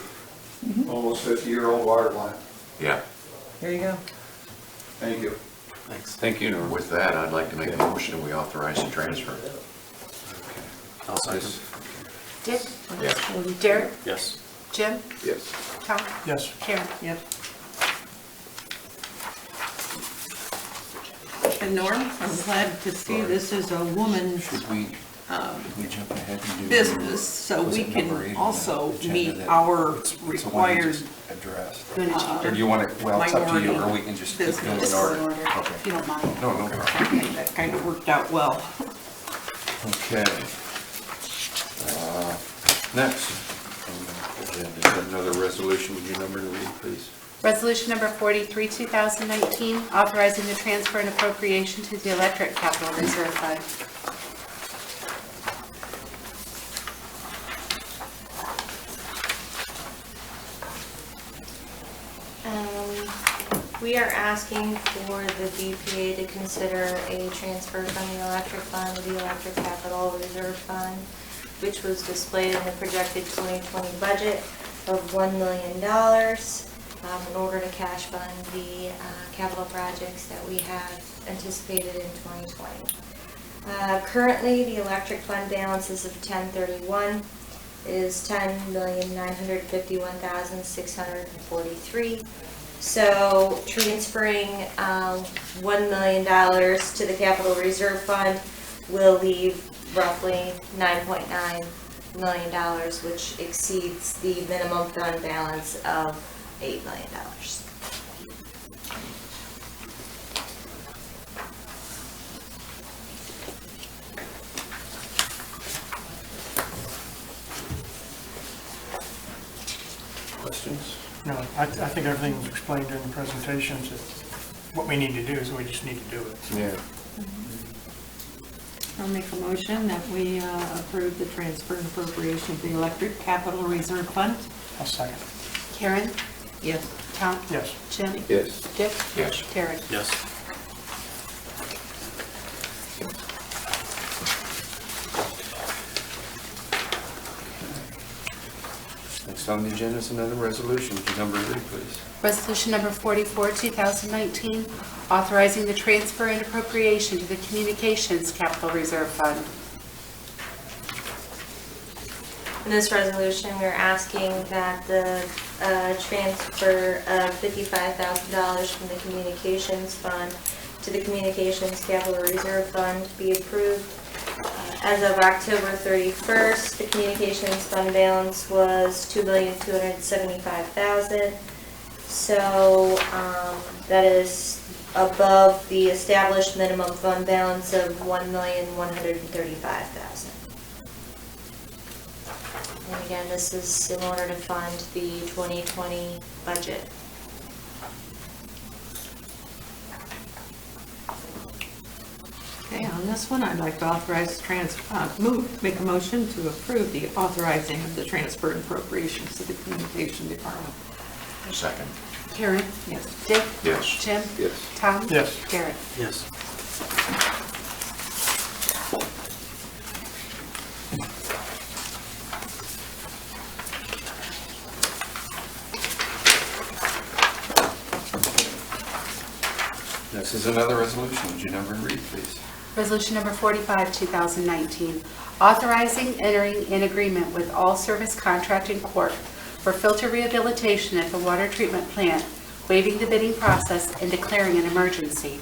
almost 50-year-old water plant. Yeah. There you go. Thank you. Thanks. Thank you, Norm. With that, I'd like to make a motion and we authorize the transfer. I'll second. Dick? Yeah. Derek? Yes. Jim? Yes. Tom? Yes. Karen? Yep. And Norm, I'm glad to see this is a woman's Should we jump ahead and do? business, so was we it number 8 can on also the agenda meet that- our it's the one we required just addressed? Going to change Or do you want to, well, it's up to you, or minority we can just keep going in business. order? order, Okay. if you don't mind. No, no problem. Okay, that kind of worked out well. Okay. Next on the agenda another resolution. Would you number and read, please? Resolution number 43, 2019, authorizing the transfer and appropriation to the Electric Capital Reserve Fund. We are asking for the BPA to consider a transfer from the electric fund to the Electric Capital Reserve Fund, which was displayed in the projected 2020 budget of $1 million in order to cash fund the capital projects that we have anticipated in 2020. Currently, the electric fund balance as of 10/31 is $10,951,643. So transferring $1 million to the Capital Reserve Fund will leave roughly $9.9 million, which exceeds the minimum fund balance of $8 million. Questions? No, I think everything was explained during the presentations. What we need to do is we just need to do it. Yeah. I'll make a motion that we approve the transfer and appropriation of the Electric Capital Reserve Fund. I'll second. Karen? Yes. Tom? Yes. Jim? Yes. Dick? Yes. Terry? Yes. Next on the agenda is another resolution. Would you number and read, please? Resolution number 44, 2019, authorizing the transfer and appropriation to the Communications Capital Reserve Fund. In this resolution, we're asking that the transfer of $55,000 from the Communications Fund to the Communications Capital Reserve Fund be approved. As of October 31st, the Communications Fund balance was $2,275,000. So that is above the established minimum fund balance of $1,135,000. And again, this is in order to fund the 2020 budget. Okay, on this one, I'd like to authorize make a motion to approve the authorizing of the transfer and appropriations to the Communication Department. Second. Karen? Yes. Dick? Yes. Jim? Yes. Tom? Yes. Garrett? Yes. This is another resolution. Would you number and read, please? Resolution number 45, 2019, authorizing entering in agreement with All Service Contracting Corp. For filter rehabilitation at the water treatment plant, waiving the bidding process and declaring an emergency.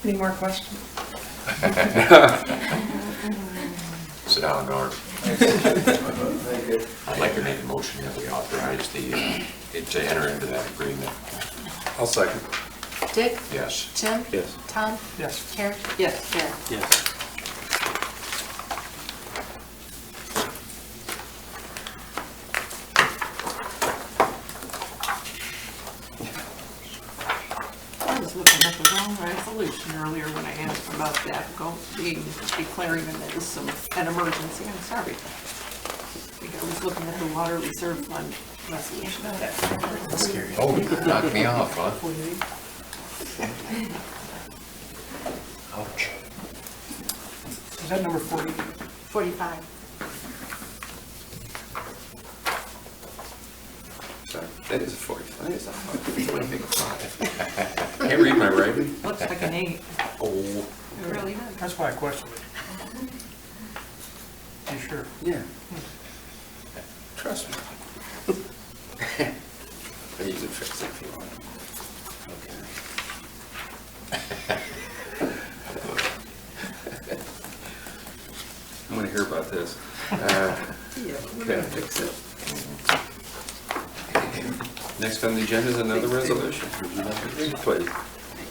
Any more questions? Sit down, Norm. I'd like to make a motion that we authorize to enter into that agreement. I'll second. Dick? Yes. Jim? Yes. Tom? Yes. Karen? Yes. Garrett? Yes. I was looking at the wrong resolution earlier when I asked about that, declaring that it was an emergency. I'm sorry. I think I was looking at the Water Reserve Fund resolution. Oh, you knocked me off, huh? Ouch. Is that number 40? 45. Sorry. That is a 45. That is a 45. Can't read my writing. Looks like an 8. Oh. It really does. That's why I questioned it. You sure? Yeah. Trust me. But you can fix it if you want. Okay. I'm gonna hear about this. Okay, fix it. Next on the agenda is another resolution. Would you like to read, please?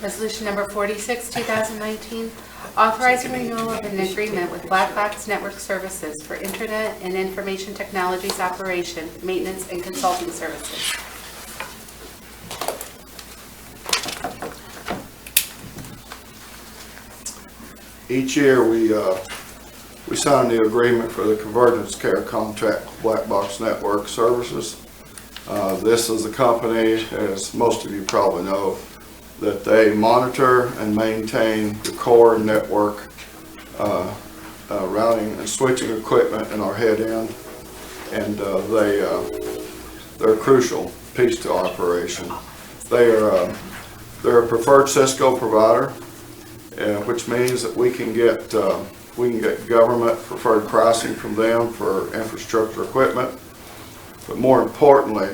Resolution number 46, 2019, authorizing renewal of an agreement with Black Box Network Services for Internet and Information Technologies operation, maintenance, and consulting services. Each year, we sign the agreement for the convergence care contract with Black Box Network Services. This is a company, as most of you probably know, that they monitor and maintain the core network routing and switching equipment in our head end, and they're a crucial piece to our operation. They're a preferred Cisco provider, which means that we can get government preferred pricing from them for infrastructure equipment, but more importantly,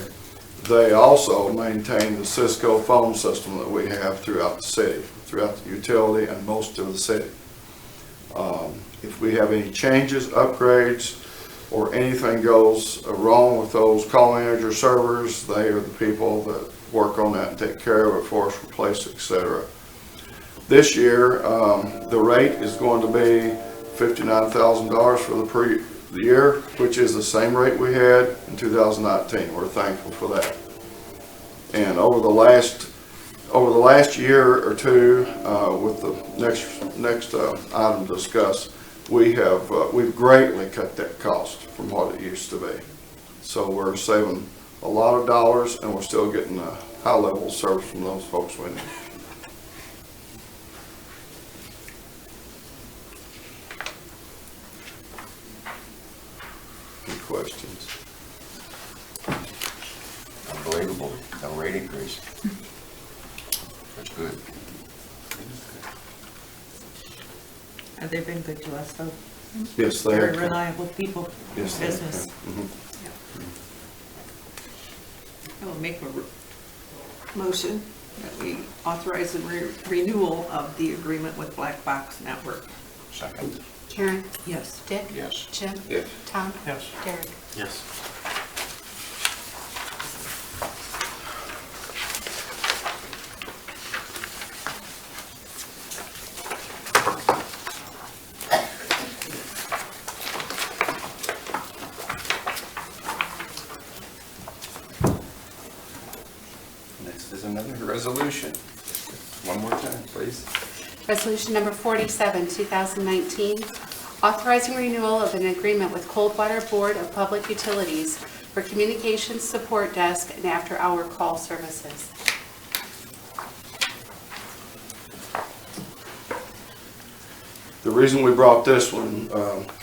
they also maintain the Cisco phone system that we have throughout the city, throughout the utility and most of the city. If we have any changes, upgrades, or anything goes wrong with those call manager servers, they are the people that work on that and take care of it for us, replace it, etc. This year, the rate is going to be $59,000 for the year, which is the same rate we had in 2019. We're thankful for that. And over the last year or two, with the next item to discuss, we've greatly cut that cost from what it used to be. So we're saving a lot of dollars, and we're still getting a high level of service from those folks we need. Any questions? Unbelievable, no rate increase. That's good. And they've been good to us, though. Yes, they Very are. reliable people, Yes, they are. business. Mhm. I will make a motion that we authorize the renewal of the agreement with Black Box Network. Second. Karen? Yes. Dick? Yes. Jim? Yes. Tom? Yes. Derek? Yes. Next is another resolution. One more time, please. Resolution number 47, 2019, authorizing renewal of an agreement with Coldwater Board of Public Utilities for communications support desk and after-hour call services. The reason we brought this one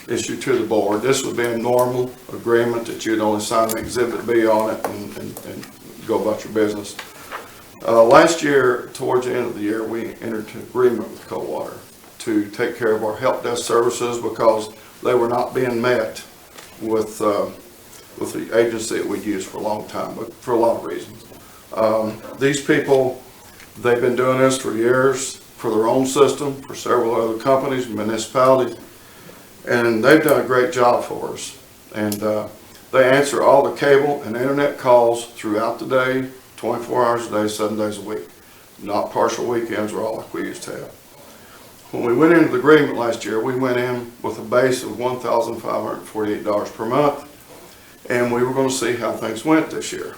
issue to the board, this would be a normal agreement that you'd only sign an Exhibit B on it and go about your business. Last year, towards the end of the year, we entered an agreement with Coldwater to take care of our help desk services because they were not being met with the agency that we'd used for a long time, but for a lot of reasons. These people, they've been doing this for years for their own system, for several other companies and municipalities, and they've done a great job for us. And they answer all the cable and internet calls throughout the day, 24 hours a day, 7 days a week, not partial weekends or all like we used to have. When we went into the agreement last year, we went in with a base of $1,548 per month, and we were going to see how things went this year.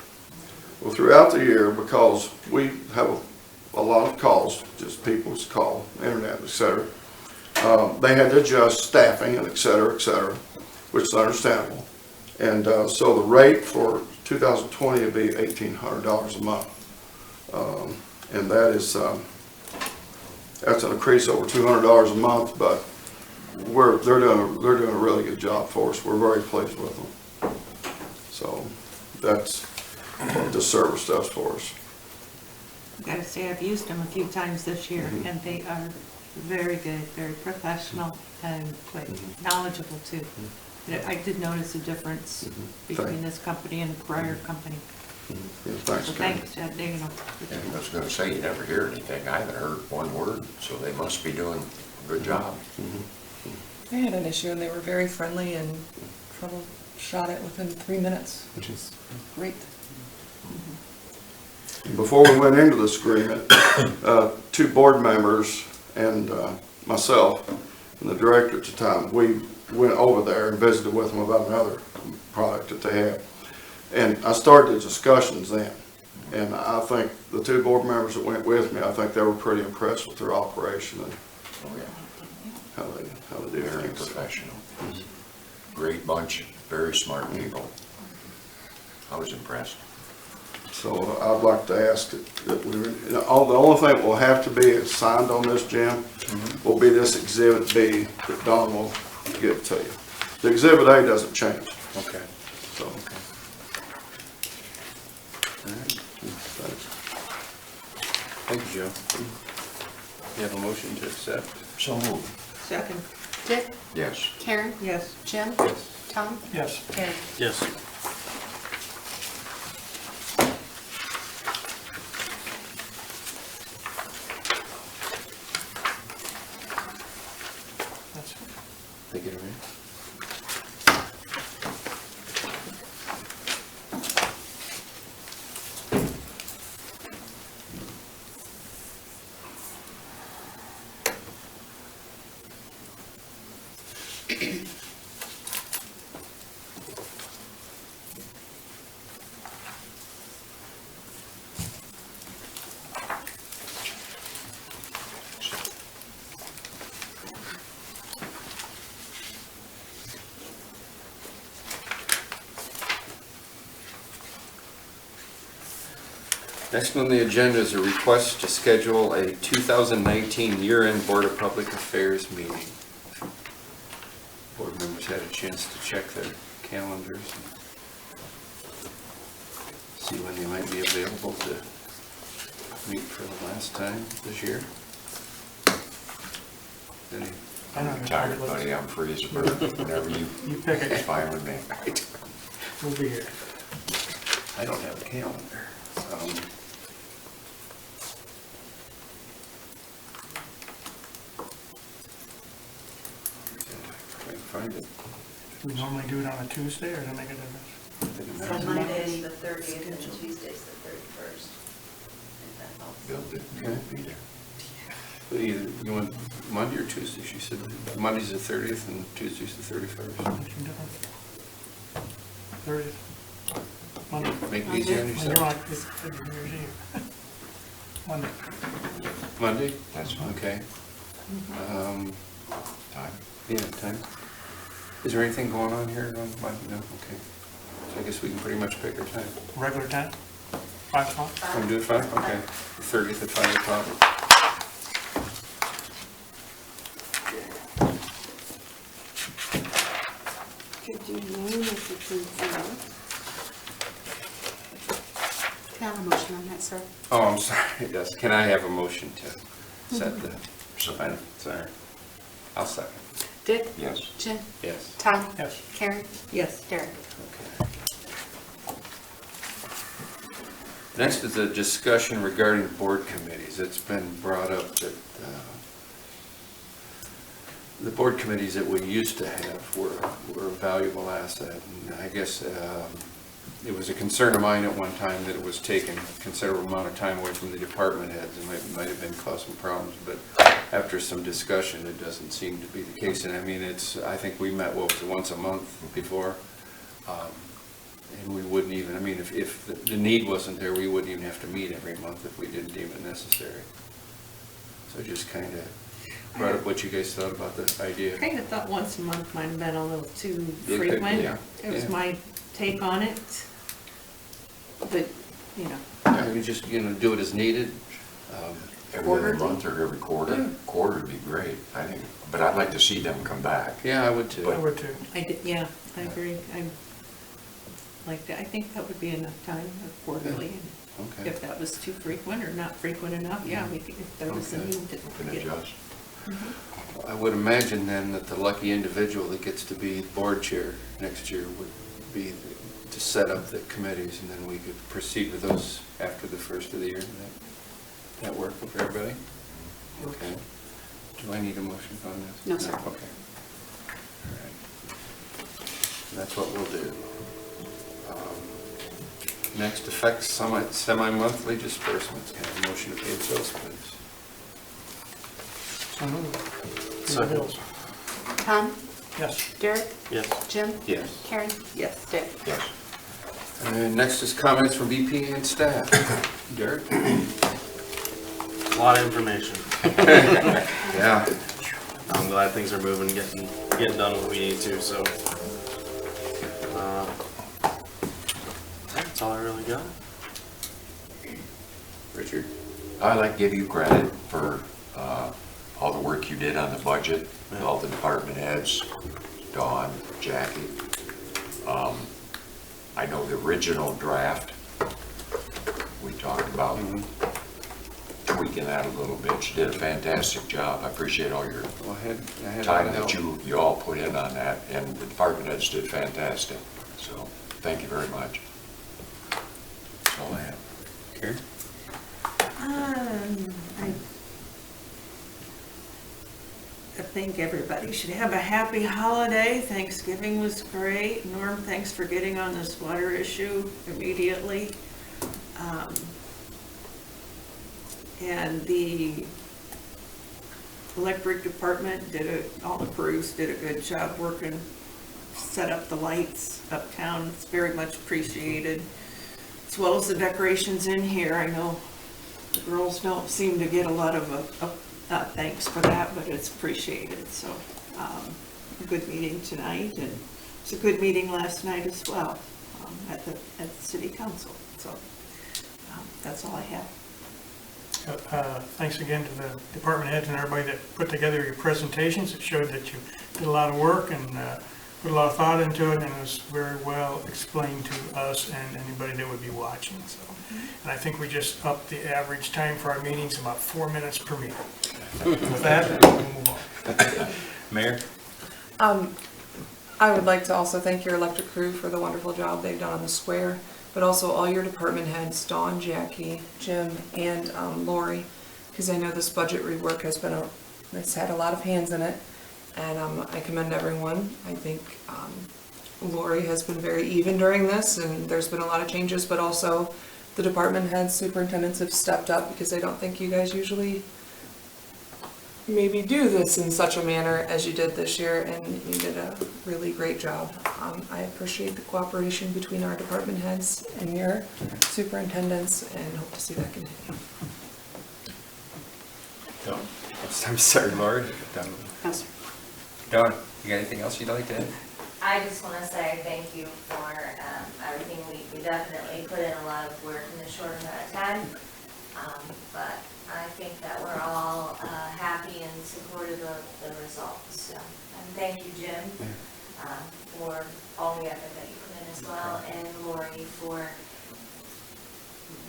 Well, throughout the year, because we have a lot of calls, just people's call, internet, etc., they had to adjust staffing and et cetera, which is understandable. And so the rate for 2020 would be $1,800 a month, and that is that's an increase over $200 a month. But they're doing a really good job for us. We're very pleased with them. So that's what the service does for us. I gotta say, I've used them a few times this year, Mhm. and they are very good, very professional, and quite knowledgeable too. I did notice a difference between this company and the prior company. Yeah, thanks, So Karen. thanks, Ed, you know. And I was gonna say, you never hear anything. I haven't heard one word, so they must be doing a good job. I had an issue and they were very friendly and troubleshot it within 3 minutes, which is great. Before we went into this agreement, two board members and myself and the director at the time, we went over there and visited with them about another product that they have. And I started the discussions then. And I think the two board members that went with me, I think they were pretty impressed with their operation and how they do Very things. professional. Great bunch, very smart people. I was impressed. So I'd like to ask that the only thing that will have to be signed on this, Jim, will be this Exhibit B that Don will give to you. The Exhibit A doesn't change, Okay. so. All right. Thank you, Joe. You have a motion to accept? So moved. Second. Dick, Yes. Karen, Yes. Jim, Yes. Tom, Yes. Eric. Yes. That's it. Take it away. Next on the agenda is a request to schedule a 2019 year-end Board of Public Affairs meeting. Board members had a chance to check their calendars and see when they might be available to meet for the last time this year. Any- I know I'm you're tired, tired, buddy. I'm free as a bird. Whenever you, You pick it's it, fine with me. we'll be here. I don't have a calendar. I can find it. We normally do it on a Tuesday, or does it make a difference? Doesn't So matter. Monday's the 30th and Tuesday's the 31st. If that helps. Bill didn't Okay. be there. But either, you want Monday or Tuesday? She said Monday's the 30th and Tuesday's the 31st. What's your difference? 30th. Monday. Make it easier on Well, you're yourself. like, it's New Year's Eve. Monday. Monday? That's fine. Okay. Time. Yeah, time. Is there anything going on here on Monday? No? Okay. So I guess we can pretty much pick our time. Regular time? 5 o'clock? Want to do it 5? Okay. The 30th at 5 o'clock. Could you name if you please? Can I have a motion on that, sir? Oh, I'm sorry. Yes. Can I have a motion to set the, So, sorry. I'll second. Dick, yes. Jim, Yes. Um, Tom, Yes. Karen, Yes. Derek. Okay. Next is a discussion regarding board committees. It's been brought up that the board committees that we used to have were a valuable asset. And I guess it was a concern of mine at one time that it was taking a considerable amount of time away from the department heads. It might have been causing problems, but after some discussion, it doesn't seem to be the case. And I mean, I think we met, what was it, once a month before? And we wouldn't even, I mean, if the need wasn't there, we wouldn't even have to meet every month if we didn't deem it necessary. So just kind of brought up what you guys thought about the idea. Kind of thought once a month might have been a little too It could- frequent. yeah, It was yeah. my take on it. But, you know, Yeah, we just, do it as needed. Every other Quarterly? month or every quarter? Yeah. Quarter would be great, I think. But I'd like to see them come back. Yeah, I would too. I would too. I did, yeah, I agree. I think that would be enough time, quarterly. And Okay. if that was too frequent or not frequent enough, yeah, we could, if there was a Okay. need to Can get. adjust. I would imagine then that the lucky individual that gets to be board chair next year would be to set up the committees, and then we could proceed with those after the first of the year. That work for everybody? Okay. Do I need a motion on this? No, sir. Okay. All right. That's what we'll do. Next, affects semi-monthly disbursements. Can I have a motion to pay the bills, please? So moved. Second. Tom? Yes. Derek? Yes. Jim? Yes. Karen? Yes. Dick? Yes. And next is comments from VP and staff. Derek? A lot of information. Yeah. I'm glad things are moving, getting done what we need to, so. That's all I really got. Richard? I'd like to give you credit for all the work you did on the budget, with all the department heads, Dawn, Jackie. I know the original draft, we talked about tweaking that a little bit. You did a fantastic job. I appreciate all your Well, I had time a lot of that help. you all put in on that, and the department heads did fantastic. So, thank you very much. That's all I have. Karen? I think everybody should have a happy holiday. Thanksgiving was great. Norm, thanks for getting on this water issue immediately. And the electric department all the crews did a good job working, set up the lights uptown. It's very much appreciated, as well as the decorations in here. I know the girls don't seem to get a lot of thanks for that, but it's appreciated. So a good meeting tonight, and it's a good meeting last night as well at the city council. So that's all I have. Thanks again to the department heads and everybody that put together your presentations. It showed that you did a lot of work and put a lot of thought into it, and it was very well explained to us and anybody that would be watching. So, and I think we just upped the average time for our meetings about 4 minutes per meeting. With that, we'll move on. Mayor? I would like to also thank your electric crew for the wonderful job they've done on the square, but also all your department heads, Dawn, Jackie, Jim, and Lori, because I know this budget rework it's had a lot of hands in it, and I commend everyone. I think Lori has been very even during this, and there's been a lot of changes, but also the department heads, superintendents have stepped up, because I don't think you guys usually maybe do this in such a manner as you did this year, and you did a really great job. I appreciate the cooperation between our department heads and your superintendents, and hope to see that continue. Dawn? I'm sorry, Lori. Dawn. No, sir. Dawn, you got anything else you'd like to add? I just want to say thank you for everything. We definitely put in a lot of work in a short amount of time, but I think that we're all happy and supportive of the results. So, and thank you, Jim, for all the effort that you put in as well, and Lori for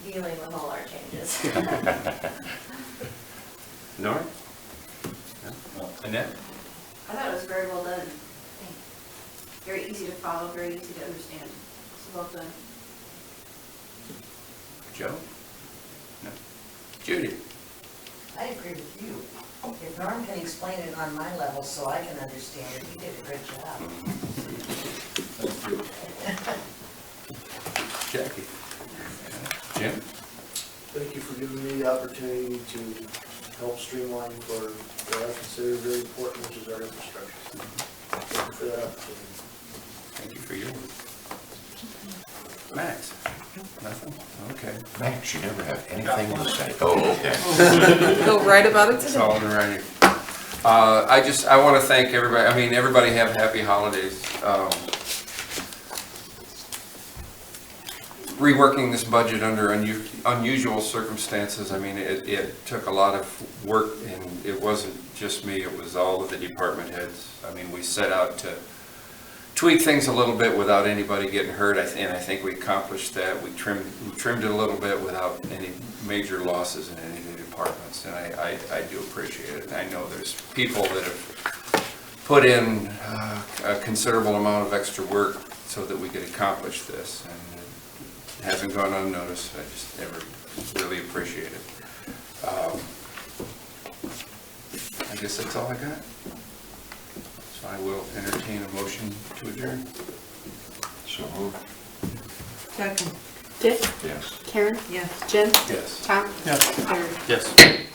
dealing with all our changes. Nora? No? Annette? I thought it was very well done. Very easy to follow, very easy to understand. So well done. Joe? No. Judy? I agree with you. If Norm can explain it on my level so I can understand it, he did a great job. Jackie? Jim? Thank you for giving me the opportunity to help streamline for what I consider very important, which is our infrastructure. Thank you for that opportunity. Thank you for your work. Max? Nothing? Okay. Max, you never have anything to say. Oh, okay. Go right about it It's today. all in writing. I want to thank everybody. I mean, everybody have happy holidays. Reworking this budget under unusual circumstances, I mean, it took a lot of work, and it wasn't just me, it was all of the department heads. I mean, we set out to tweak things a little bit without anybody getting hurt, and I think we accomplished that. We trimmed it a little bit without any major losses in any of the departments, and I do appreciate it. And I know there's people that have put in a considerable amount of extra work so that we could accomplish this, and it hasn't gone unnoticed. I just really appreciate it. I guess that's all I got. So I will entertain a motion to adjourn. So moved. Second. Dick? Yes. Karen? Yes. Jim? Yes. Tom? Yes. Larry? Yes.